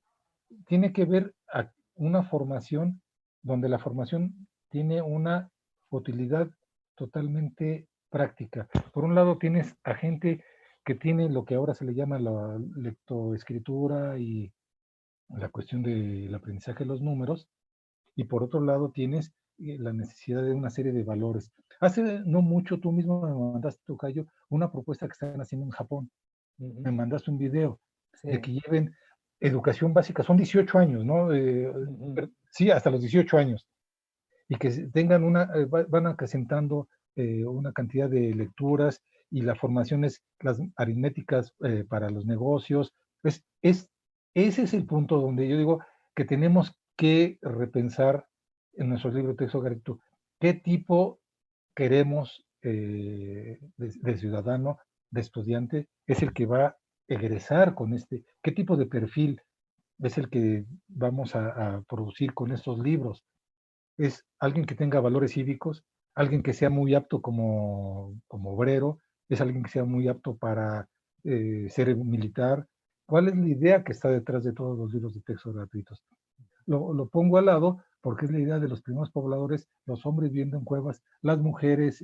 G: tiene que ver a una formación donde la formación tiene una utilidad totalmente práctica. Por un lado tienes a gente que tiene lo que ahora se le llama la lectoescritura y la cuestión del aprendizaje de los números, y por otro lado tienes la necesidad de una serie de valores. Hace no mucho tú mismo me mandaste, Tocayo, una propuesta que están haciendo en Japón.
F: ujú,
G: Me mandaste un video de
F: sí,
G: que lleven educación básica, son 18 años, ¿no?
F: ujú,
G: Sí, hasta los 18 años, y que tengan van acrecentando una cantidad de lecturas y la formación es las aritméticas para los negocios. Ese es el punto donde yo digo que tenemos que repensar en nuestro libro de texto gratuito qué tipo queremos de ciudadano, de estudiante, es el que va a egresar con qué tipo de perfil es el que vamos a producir con estos libros. Es alguien que tenga valores cívicos, alguien que sea muy apto como obrero, es alguien que sea muy apto para ser militar. ¿Cuál es la idea que está detrás de todos los libros de texto gratuitos? Lo pongo al lado porque es la idea de los primeros pobladores, los hombres viviendo en cuevas, las mujeres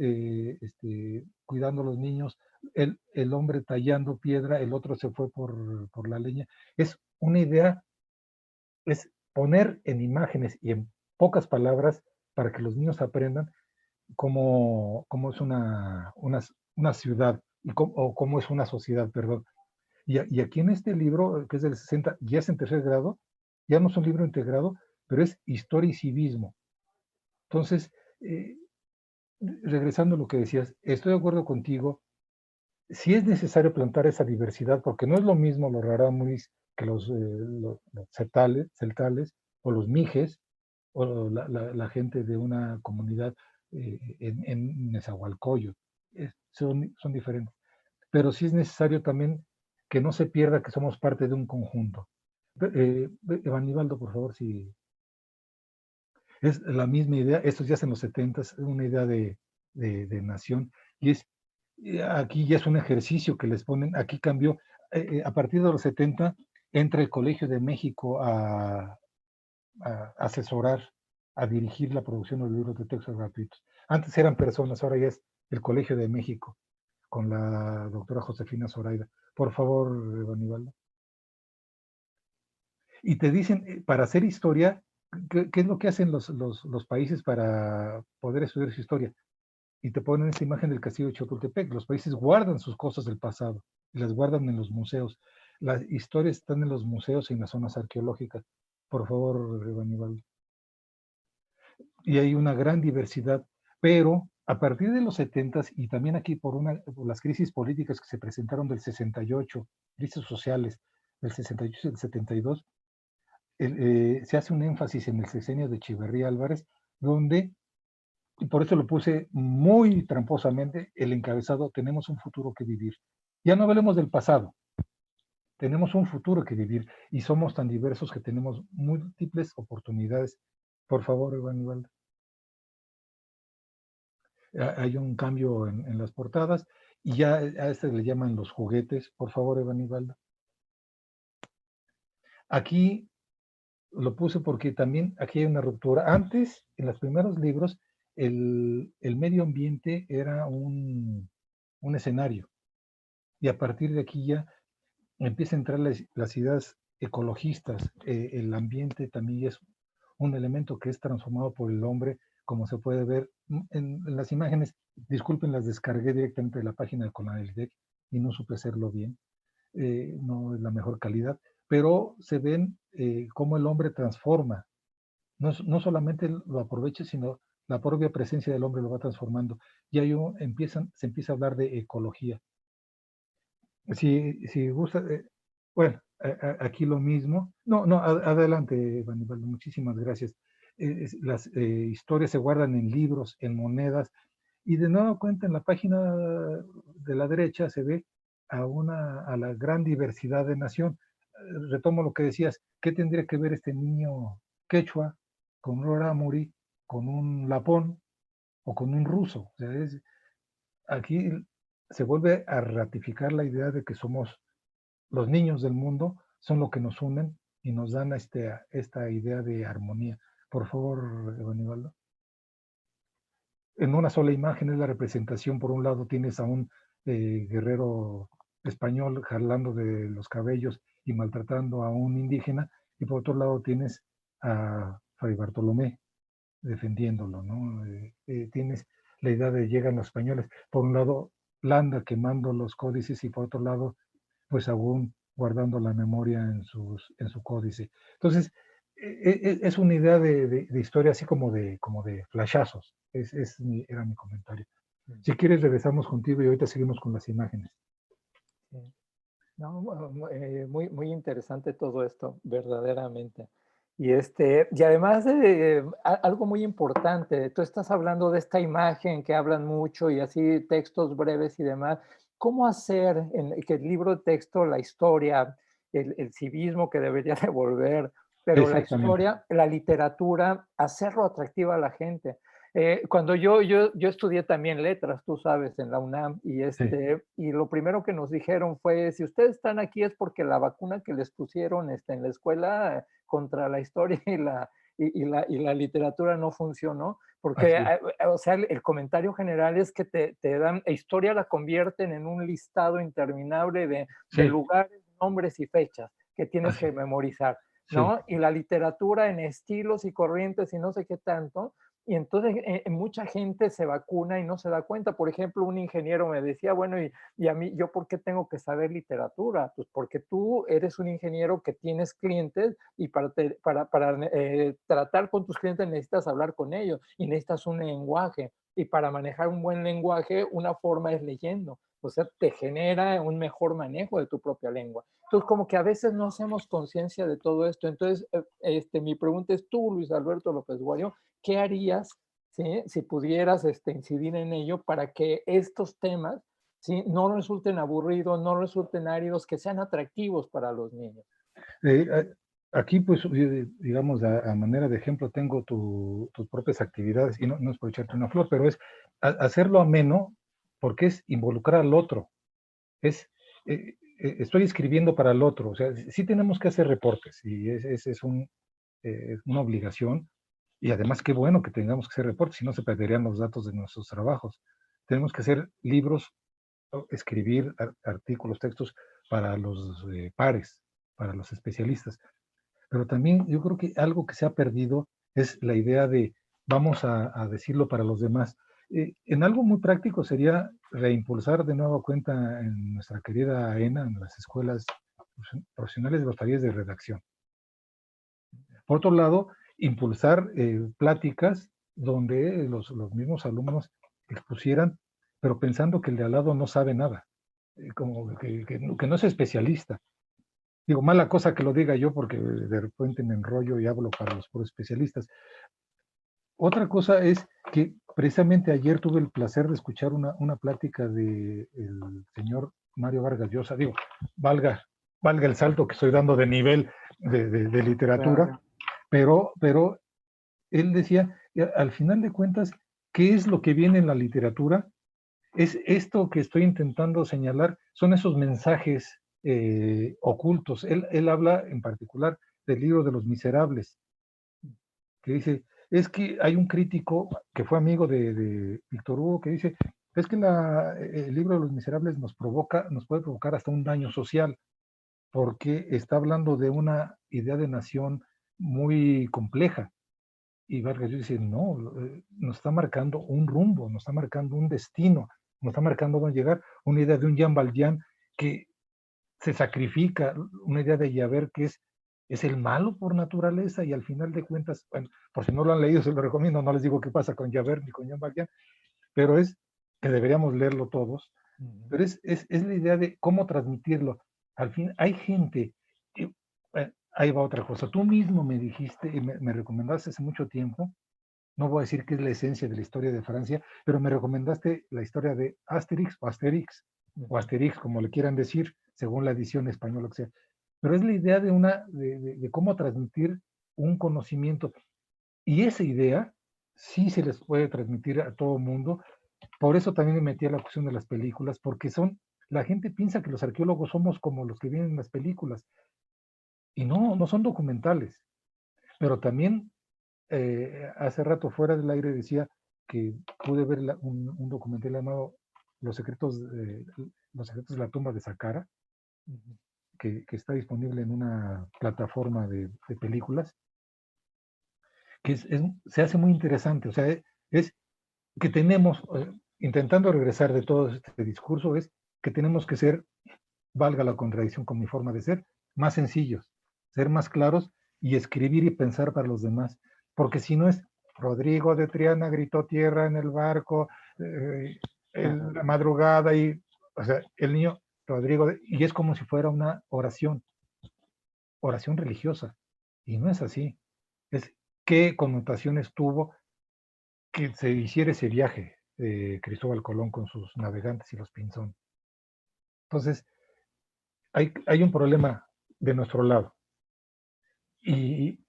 G: cuidando a los niños, el hombre tallando piedra, el otro se fue por la leña. Es una idea, es poner en imágenes y en pocas palabras para que los niños aprendan cómo es una ciudad o cómo es una sociedad, perdón. Y aquí en este libro, que es del 60, ya es en tercer grado, ya no es un libro integrado, pero es historia y civismo. Entonces, regresando a lo que decías, estoy de acuerdo contigo. Sí es necesario plantar esa diversidad, porque no es lo mismo los rarámuris que los celtales o los mijes o la gente de una comunidad en Nezahualcóyotl. Son diferentes. Pero sí es necesario también que no se pierda que somos parte de un conjunto. Evanibaldo, por favor, si es la misma idea, esto ya es en los 70, una idea de nación, y es aquí ya es un ejercicio que les ponen, aquí cambió, a partir de los 70 entra el Colegio de México a asesorar, a dirigir la producción de los libros de texto gratuitos. Antes eran personas, ahora ya es el Colegio de México, con la doctora Josefina Zoraida. Por favor, Aníbaldo. Y te dicen, para hacer historia, ¿qué es lo que hacen los países para poder estudiar su historia? Y te ponen esta imagen del castillo de Chapultepec. Los países guardan sus cosas del pasado y las guardan en los museos. Las historias están en los museos y en las zonas arqueológicas. Por favor, Aníbaldo. Y hay una gran diversidad, pero a partir de los 70 y también aquí por las crisis políticas que se presentaron del 68, crisis sociales del 68 y del 72, se hace un énfasis en el sexenio de Echeverría Álvarez, donde, y por eso lo puse muy tramposamente, el encabezado, tenemos un futuro que vivir. Ya no hablemos del pasado, tenemos un futuro que vivir y somos tan diversos que tenemos múltiples oportunidades. Por favor, Aníbaldo. Hay un cambio en las portadas y ya a este le llaman los juguetes. Por favor, Aníbaldo. Aquí lo puse porque también aquí hay una ruptura. Antes, en los primeros libros, el medio ambiente era un escenario. Y a partir de aquí ya empieza a entrar las ideas ecologistas. El ambiente también es un elemento que es transformado por el hombre, como se puede ver en las imágenes. Disculpen, las descargué directamente de la página de Conaltec y no supe hacerlo bien. No es la mejor calidad, pero se ven cómo el hombre transforma. No solamente lo aprovecha, sino la propia presencia del hombre lo va transformando. Y ahí se empieza a hablar de ecología. Si gusta, bueno, aquí lo mismo. No, adelante, Aníbaldo, muchísimas gracias. Las historias se guardan en libros, en monedas, y de nuevo cuenta en la página de la derecha se ve a la gran diversidad de nación. Retomo lo que decías, ¿qué tendría que ver este niño quechua con un rarámuri, con un lapón o con un ruso? O sea, aquí se vuelve a ratificar la idea de que somos los niños del mundo, son lo que nos unen y nos dan esta idea de armonía. Por favor, Aníbaldo. En una sola imagen es la representación. Por un lado tienes a un guerrero español jalando de los cabellos y maltratando a un indígena, y por otro lado tienes a Fray Bartolomé defendiéndolo, ¿no? Tienes la idea de llegan los españoles, por un lado Landa quemando los códices y por otro lado, pues aún guardando la memoria en su códice. Entonces, es una idea de historia así como de flashazos. Era mi comentario. Si quieres, regresamos contigo y ahorita seguimos con las imágenes.
F: Sí. No, muy interesante todo esto, verdaderamente. Y además algo muy importante, tú estás hablando de esta imagen que hablan mucho y así textos breves y demás. ¿Cómo hacer que el libro de texto, la historia, el civismo que debería devolver, pero la
G: Exactamente.
F: historia, la literatura, hacerlo atractiva a la gente? Cuando yo estudié también letras, tú sabes, en la UNAM,
G: Sí.
F: y lo primero que nos dijeron fue, si ustedes están aquí es porque la vacuna que les pusieron en la escuela contra la historia y la literatura no funcionó, porque, o sea, el comentario general es que te dan, historia la convierten en un listado interminable de
G: Sí.
F: lugares, nombres y fechas que tienes que memorizar, ¿no?
G: Sí.
F: Y la literatura en estilos y corrientes y no sé qué tanto, y entonces mucha gente se vacuna y no se da cuenta. Por ejemplo, un ingeniero me decía, bueno, y a mí, ¿yo por qué tengo que saber literatura? Pues porque tú eres un ingeniero que tienes clientes y para tratar con tus clientes necesitas hablar con ellos y necesitas un lenguaje. y para manejar un buen lenguaje, una forma es leyendo. O sea, te genera un mejor manejo de tu propia lengua. Entonces, como que a veces no hacemos conciencia de todo esto. Entonces, mi pregunta es tú, Luis Alberto López Guayo, ¿qué harías, ¿sí?, si pudieras incidir en ello para que estos temas, ¿sí?, no resulten aburridos, no resulten áridos, que sean atractivos para los niños?
G: Aquí, pues, digamos, a manera de ejemplo, tengo tus propias actividades, y no es por echarte una flor, pero es hacerlo ameno, porque es involucrar al otro. Estoy escribiendo para el otro, o sea, sí tenemos que hacer reportes, y es una obligación, y además qué bueno que tengamos que hacer reportes, si no se perderían los datos de nuestros trabajos. Tenemos que hacer libros, escribir artículos, textos para los pares, para los especialistas. Pero también yo creo que algo que se ha perdido es la idea de vamos a decirlo para los demás. En algo muy práctico sería reimpulsar de nueva cuenta en nuestra querida AENA, en las escuelas profesionales, de los talleres de redacción. Por otro lado, impulsar pláticas donde los mismos alumnos expusieran, pero pensando que el de al lado no sabe nada, como que no es especialista. Digo, mala cosa que lo diga yo porque de repente me enrollo y hablo para los puros especialistas. Otra cosa es que precisamente ayer tuve el placer de escuchar una plática del señor Mario Vargas Llosa. Digo, valga el salto que estoy dando de nivel de literatura, claro. pero él decía, al final de cuentas, ¿qué es lo que viene en la literatura? Es esto que estoy intentando señalar, son esos mensajes ocultos. Él habla en particular del libro de Los Miserables, que dice, es que hay un crítico que fue amigo de Víctor Hugo que dice, es que el libro de Los Miserables nos puede provocar hasta un daño social, porque está hablando de una idea de nación muy compleja. Y Vargas dice, no, nos está marcando un rumbo, nos está marcando un destino, nos está marcando dónde llegar, una idea de un Jean Valjean que se sacrifica, una idea de Javert que es el malo por naturaleza, y al final de cuentas, bueno, por si no lo han leído, se lo recomiendo, no les digo qué pasa con Javert ni con Jean Valjean, pero es que deberíamos leerlo todos, pero es la idea de cómo transmitirlo. Al fin, hay gente, ahí va otra cosa, tú mismo me dijiste, y me recomendaste hace mucho tiempo, no voy a decir que es la esencia de la historia de Francia, pero me recomendaste la historia de Asterix, o Asterix, como le quieran decir, según la edición española que sea. Pero es la idea de cómo transmitir un conocimiento. Y esa idea sí se les puede transmitir a todo el mundo. Por eso también me metí a la cuestión de las películas, porque la gente piensa que los arqueólogos somos como los que vienen en las películas. Y no son documentales. Pero también hace rato fuera del aire decía que pude ver un documental llamado Los secretos de la tumba de Saqqara, que está disponible en una plataforma de películas, que se hace muy interesante. O sea, es que tenemos, intentando regresar de todo este discurso, es que tenemos que ser, valga la contradicción con mi forma de ser, más sencillos, ser más claros y escribir y pensar para los demás. Porque si no es Rodrigo de Triana gritó tierra en el barco, en la madrugada, o sea, el niño Rodrigo, y es como si fuera una oración religiosa. Y no es así. Es qué connotaciones tuvo que se hiciera ese viaje de Cristóbal Colón con sus navegantes y los Pinzón. Entonces, hay un problema de nuestro lado. Y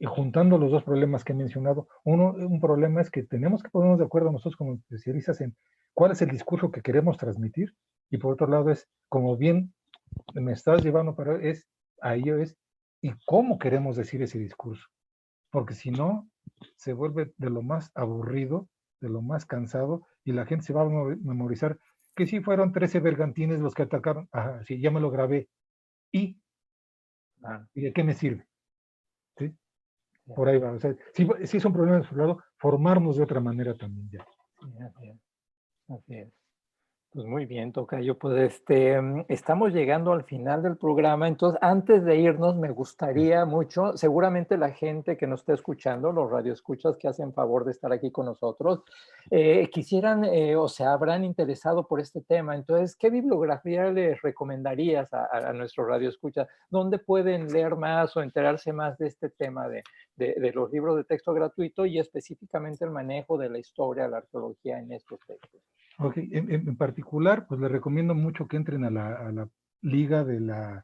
G: juntando los dos problemas que he mencionado, un problema es que tenemos que ponernos de acuerdo nosotros como especialistas en cuál es el discurso que queremos transmitir, y por otro lado es, como bien me estás llevando para y cómo queremos decir ese discurso, porque si no, se vuelve de lo más aburrido, de lo más cansado, y la gente se va a memorizar que sí fueron 13 bergantines los que atacaron, sí, ya me lo grabé, ¿y de qué me sirve? ¿Sí? Por ahí va. O sea, sí es un problema de su lado, formarnos de otra manera también ya.
F: Sí, así es. Pues muy bien, tocayo. Pues estamos llegando al final del programa. Entonces, antes de irnos, me
G: Sí.
F: gustaría mucho, seguramente la gente que nos está escuchando, los radioescuchas que hacen favor de estar aquí con nosotros, quisieran o se habrán interesado por este tema. Entonces, ¿qué bibliografía les recomendarías a nuestros radioescuchas? ¿Dónde pueden leer más o enterarse más de este tema de los libros de texto gratuito y específicamente el manejo de la historia, la arqueología en estos textos?
G: Ok, en particular, pues les recomiendo mucho que entren a la liga de la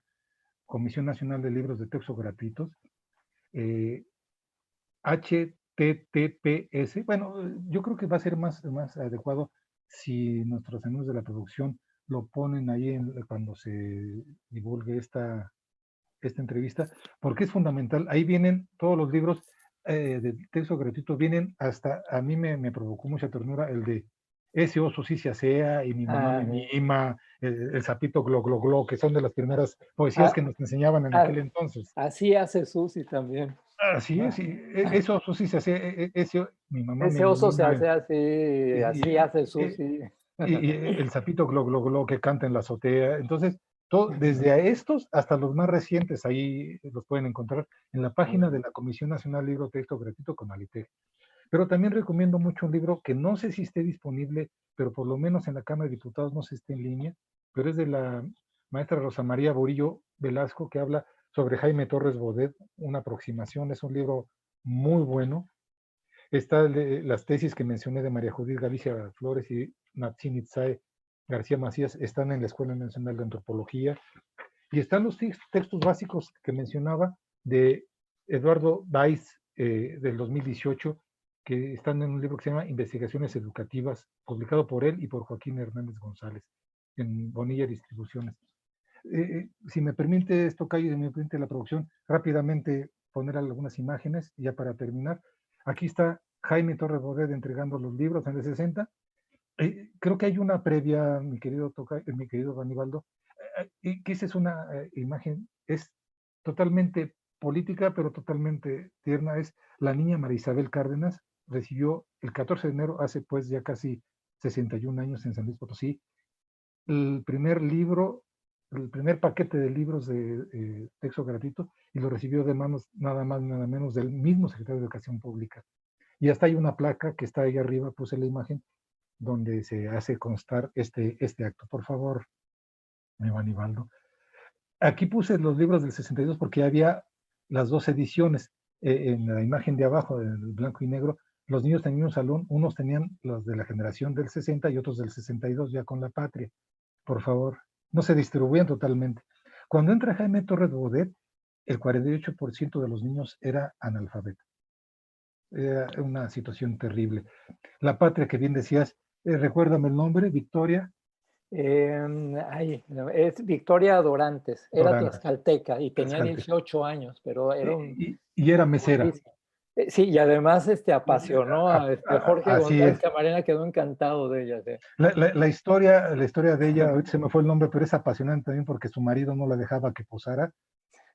G: Comisión Nacional de Libros de Texto Gratuitos, eh, HTTPS. Bueno, yo creo que va a ser más adecuado si nuestros amigos de la producción lo ponen ahí cuando se divulgue esta entrevista, porque es fundamental. Ahí vienen todos los libros de texto gratuito, vienen hasta, a mí me provocó mucha ternura el de Ese oso sí se asea y mi mamá
F: Ah,
G: me mima, el sapito glo glo glo, que son de las primeras poesías
F: ah,
G: que nos enseñaban en
F: ah,
G: aquel entonces.
F: así hace Susi también.
G: Así es,
F: Ah,
G: y ese oso sí se hacía, ese, mi mamá me
F: ese oso se
G: mima,
F: hace así, así hace Susi.
G: y el sapito glo glo glo que canta en la azotea. Entonces, desde a estos hasta los más recientes, ahí los pueden encontrar en la
F: Muy
G: página de
F: bien.
G: la Comisión Nacional de Libro Texto Gratuito con Alitec. Pero también recomiendo mucho un libro que no sé si esté disponible, pero por lo menos en la Cámara de Diputados no se esté en línea, pero es de la maestra Rosa María Borillo Velasco, que habla sobre Jaime Torres Bodet, una aproximación. Es un libro muy bueno. Está las tesis que mencioné de María Judith Galicia Flores y Natsini Itzae García Macías, están en la Escuela Nacional de Antropología. Y están los textos básicos que mencionaba de Eduardo Weiss del 2018, que están en un libro que se llama Investigaciones Educativas, publicado por él y por Joaquín Hernández González, en Bonilla Distribuciones. Si me permite esto, Cayo, si me permite la producción, rápidamente poner algunas imágenes, ya para terminar. Aquí está Jaime Torres Bodet entregando los libros en el 60. Creo que hay una previa, mi querido Aníbaldo, y que esa es una imagen, es totalmente política, pero totalmente tierna. Es la niña María Isabel Cárdenas, recibió el 14 de enero, hace pues ya casi 61 años en San Luis Potosí, el primer libro, el primer paquete de libros de texto gratuito, y lo recibió de manos nada más, nada menos del mismo secretario de Educación Pública. Y hasta hay una placa que está ahí arriba, puse la imagen, donde se hace constar este acto. Por favor, mi Aníbaldo. Aquí puse los libros del 62 porque había las dos ediciones. En la imagen de abajo, en blanco y negro, los niños tenían un salón, unos tenían los de la generación del 60 y otros del 62, ya con la patria. Por favor, no se distribuían totalmente. Cuando entra Jaime Torres Bodet, el 48% de los niños era analfabeto. Era una situación terrible. La patria, que bien decías, recuérdame el nombre, Victoria
F: Es Victoria Dorantes, era
G: Dorantes,
F: tlaxcalteca y tenía
G: Tlaxcalte.
F: 18 años, pero era un
G: Y era mesera.
F: guapísimo. Sí, y además apasionó a Jorge
G: Así
F: González
G: es.
F: Camarena, quedó encantado de ella. Sí.
G: La historia de ella, ahorita se me fue el nombre, pero es apasionante también porque su marido no la dejaba que posara,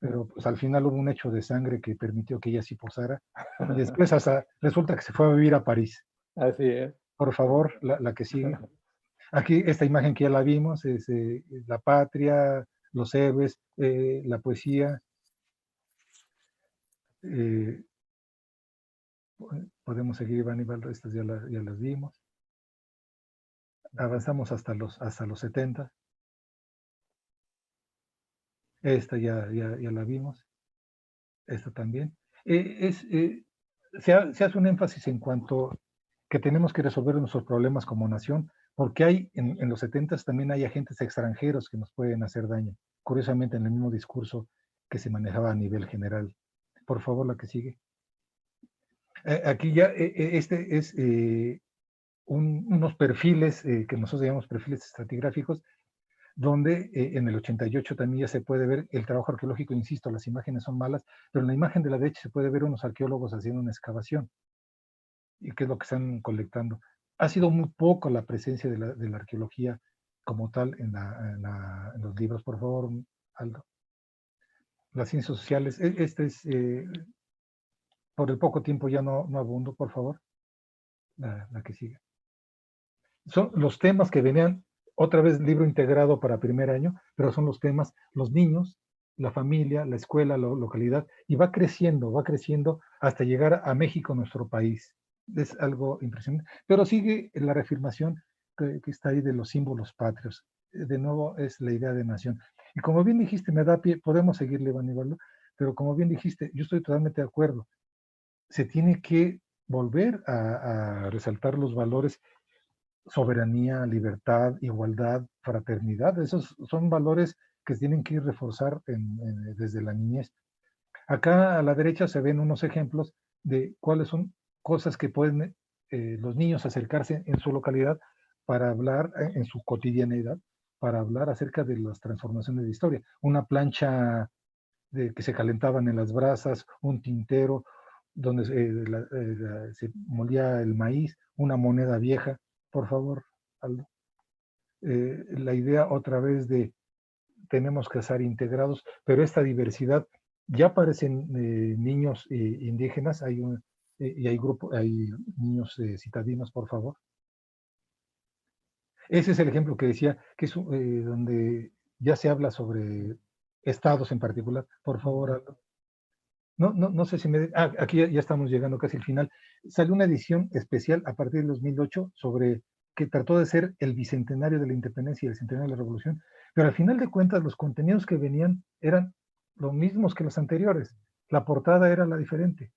G: pero pues al final hubo un hecho de sangre que permitió que ella sí posara. Y después hasta resulta que se fue a vivir a París.
F: Así es.
G: Por favor, la que sigue. Aquí esta imagen que ya la vimos, es la patria, los héroes, la poesía. Podemos seguir, Iván y Valdo, estas ya las vimos. Avanzamos hasta los 70. Esta ya la vimos. Esta también. Se hace un énfasis en cuanto que tenemos que resolver nuestros problemas como nación, porque hay en los 70 también hay agentes extranjeros que nos pueden hacer daño. Curiosamente, en el mismo discurso que se manejaba a nivel general. Por favor, la que sigue. Aquí ya, este es unos perfiles que nosotros llamamos perfiles estratigráficos, donde en el 88 también ya se puede ver el trabajo arqueológico. Insisto, las imágenes son malas, pero en la imagen de la derecha se puede ver unos arqueólogos haciendo una excavación, y qué es lo que están colectando. Ha sido muy poco la presencia de la arqueología como tal en los libros. Por favor, Aldo. Las ciencias sociales, este es, por el poco tiempo ya no abundo, por favor, la que sigue. Son los temas que venían otra vez libro integrado para primer año, pero son los temas, los niños, la familia, la escuela, la localidad, y va creciendo hasta llegar a México, nuestro país. Es algo impresionante. Pero sigue la reafirmación que está ahí de los símbolos patrios. De nuevo es la idea de nación. Y como bien dijiste, me da pie, podemos seguirle, Iván Ibaldo, pero como bien dijiste, yo estoy totalmente de acuerdo. Se tiene que volver a resaltar los valores: soberanía, libertad, igualdad, fraternidad. Esos son valores que se tienen que reforzar desde la niñez. Acá a la derecha se ven unos ejemplos de cuáles son cosas que pueden los niños acercarse en su localidad para hablar, en su cotidianidad, para hablar acerca de las transformaciones de historia. Una plancha que se calentaban en las brasas, un tintero donde se molía el maíz, una moneda vieja. Por favor, Aldo. La idea otra vez de tenemos que estar integrados, pero esta diversidad, ya aparecen niños indígenas, y hay niños citadinos, por favor. Ese es el ejemplo que decía, que es donde ya se habla sobre estados en particular. Por favor, Aldo. No sé si me... aquí ya estamos llegando casi al final. Salió una edición especial a partir del 2008 que trató de ser el bicentenario de la independencia y el centenario de la revolución, pero al final de cuentas los contenidos que venían eran los mismos que los anteriores. La portada era la diferente.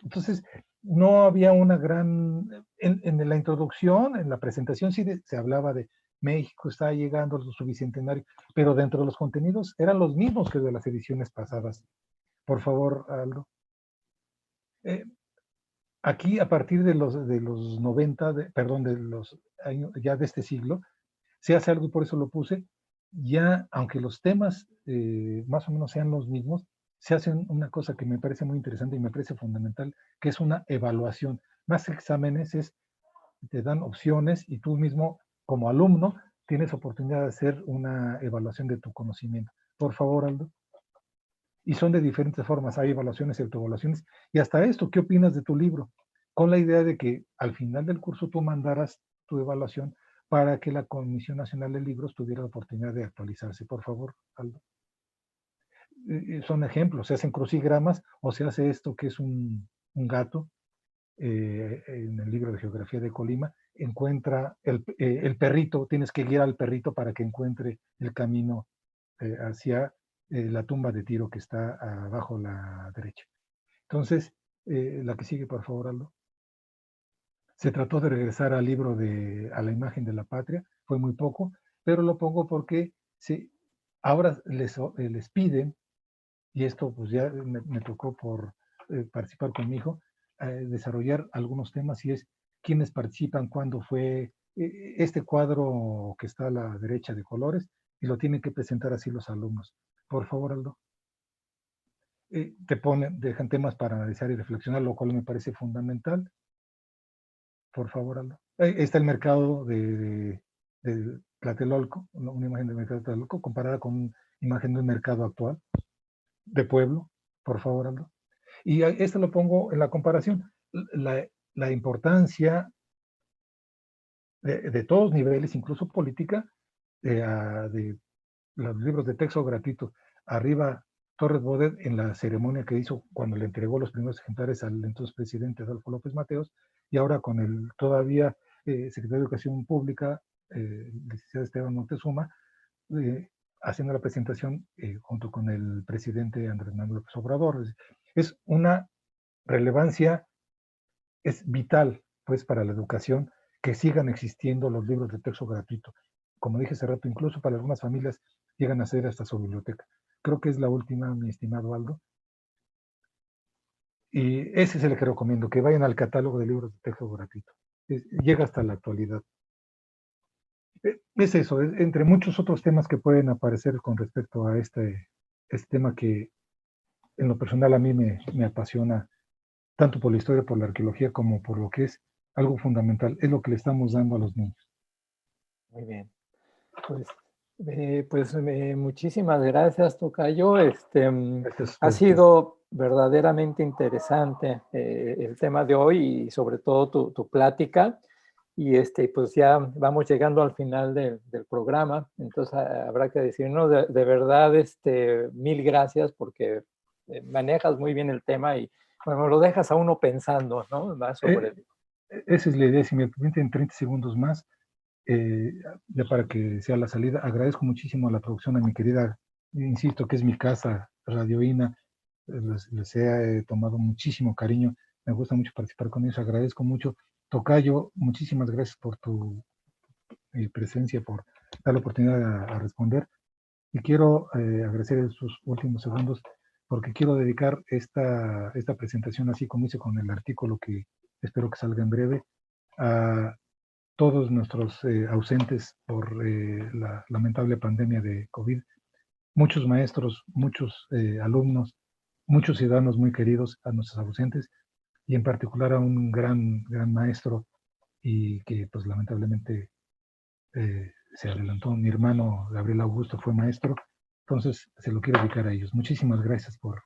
G: Entonces, no había una gran... En la introducción, en la presentación, sí se hablaba de México está llegando a su bicentenario, pero dentro de los contenidos eran los mismos que de las ediciones pasadas. Por favor, Aldo. Aquí, a partir de los 90, perdón, de los años ya de este siglo, se hace algo, y por eso lo puse, ya, aunque los temas más o menos sean los mismos, se hace una cosa que me parece muy interesante y me parece fundamental, que es una evaluación. Más que exámenes, te dan opciones y tú mismo, como alumno, tienes oportunidad de hacer una evaluación de tu conocimiento. Por favor, Aldo. Y son de diferentes formas, hay evaluaciones y autoevaluaciones, y hasta esto, ¿qué opinas de tu libro? Con la idea de que al final del curso tú mandaras tu evaluación para que la Comisión Nacional de Libros tuviera la oportunidad de actualizarse. Por favor, Aldo. Son ejemplos, se hacen crucigramas o se hace esto que es un gato, en el libro de Geografía de Colima, encuentra el perrito, tienes que guiar al perrito para que encuentre el camino hacia la tumba de Tiro que está abajo a la derecha. Entonces, la que sigue, por favor, Aldo. Se trató de regresar al libro a la imagen de la patria, fue muy poco, pero lo pongo porque ahora les piden, y esto pues ya me tocó por participar con mi hijo, desarrollar algunos temas, y es quiénes participan, cuándo fue este cuadro que está a la derecha de colores, y lo tienen que presentar así los alumnos. Por favor, Aldo. Dejan temas para analizar y reflexionar, lo cual me parece fundamental. Por favor, Aldo. Está el mercado de Tlatelolco, una imagen del mercado de Tlatelolco comparada con una imagen del mercado actual de pueblo. Por favor, Aldo. Y esto lo pongo en la comparación. La importancia de todos niveles, incluso política, de los libros de texto gratuito. Arriba, Torres Bodet, en la ceremonia que hizo cuando le entregó los primeros ejemplares al entonces presidente Adolfo López Mateos, y ahora con el todavía secretario de Educación Pública, licenciado Esteban Moctezuma, haciendo la presentación junto con el presidente Andrés Manuel López Obrador. Es una relevancia, es vital pues para la educación que sigan existiendo los libros de texto gratuito. Como dije hace rato, incluso para algunas familias llegan a ser hasta su biblioteca. Creo que es la última, mi estimado Aldo. Y ese es el que recomiendo, que vayan al catálogo de libros de texto gratuito. Llega hasta la actualidad. Es eso, entre muchos otros temas que pueden aparecer con respecto a este tema que en lo personal a mí me apasiona, tanto por la historia, por la arqueología, como por lo que es algo fundamental, es lo que le estamos dando a los niños.
F: Muy bien. Pues muchísimas gracias, tocayo. Ha sido verdaderamente interesante el tema de hoy y sobre todo tu plática. Y pues ya vamos llegando al final del programa, entonces habrá que decir, no, de verdad, mil gracias porque manejas muy bien el tema y bueno, lo dejas a uno pensando, ¿no? Más sobre
G: Esa es la idea. Si me permiten 30 segundos más, ya para que sea la salida, agradezco muchísimo a la producción, a mi querida, insisto, que es mi casa, Radio INA. Les he tomado muchísimo cariño, me gusta mucho participar con ellos, agradezco mucho. Tocayo, muchísimas gracias por tu presencia, por dar la oportunidad a responder. Y quiero agradecer estos últimos segundos porque quiero dedicar esta presentación, así como hice con el artículo que espero que salga en breve, a todos nuestros ausentes por la lamentable pandemia de COVID. Muchos maestros, muchos alumnos, muchos ciudadanos muy queridos, a nuestros ausentes, y en particular a un gran maestro y que pues lamentablemente se adelantó. Mi hermano Gabriel Augusto fue maestro, entonces se lo quiero dedicar a ellos. Muchísimas gracias por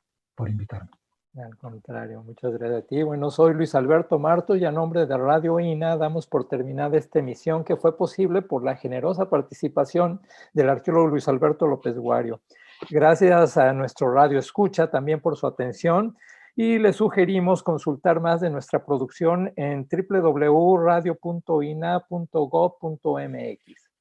G: invitarme.
F: Al contrario, muchas gracias a ti. Bueno, soy Luis Alberto Martos y a nombre de Radio INA damos por terminada esta emisión que fue posible por la generosa participación del arqueólogo Luis Alberto López Guario. Gracias a nuestro Radio Escucha también por su atención y les sugerimos consultar más de nuestra producción en www.radio.ina.gov.mx.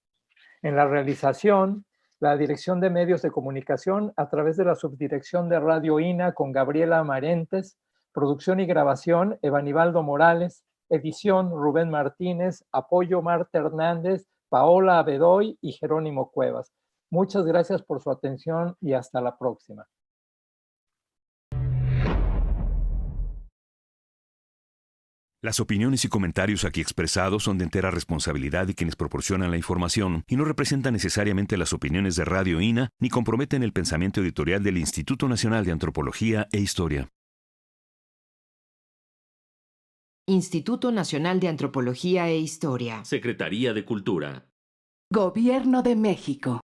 F: En la realización, la Dirección de Medios de Comunicación a través de la Subdirección de Radio INA con Gabriela Amarentes, producción y grabación Evanibaldo Morales, edición Rubén Martínez, apoyo Marta Hernández, Paola Abedoy y Jerónimo Cuevas. Muchas gracias por su atención y hasta la próxima.
D: Las opiniones y comentarios aquí expresados son de entera responsabilidad de quienes proporcionan la información y no representan necesariamente las opiniones de Radio INA ni comprometen el pensamiento editorial del Instituto Nacional de Antropología e Historia.
A: Instituto Nacional de Antropología e Historia.
B: Secretaría de Cultura.
C: Gobierno de México.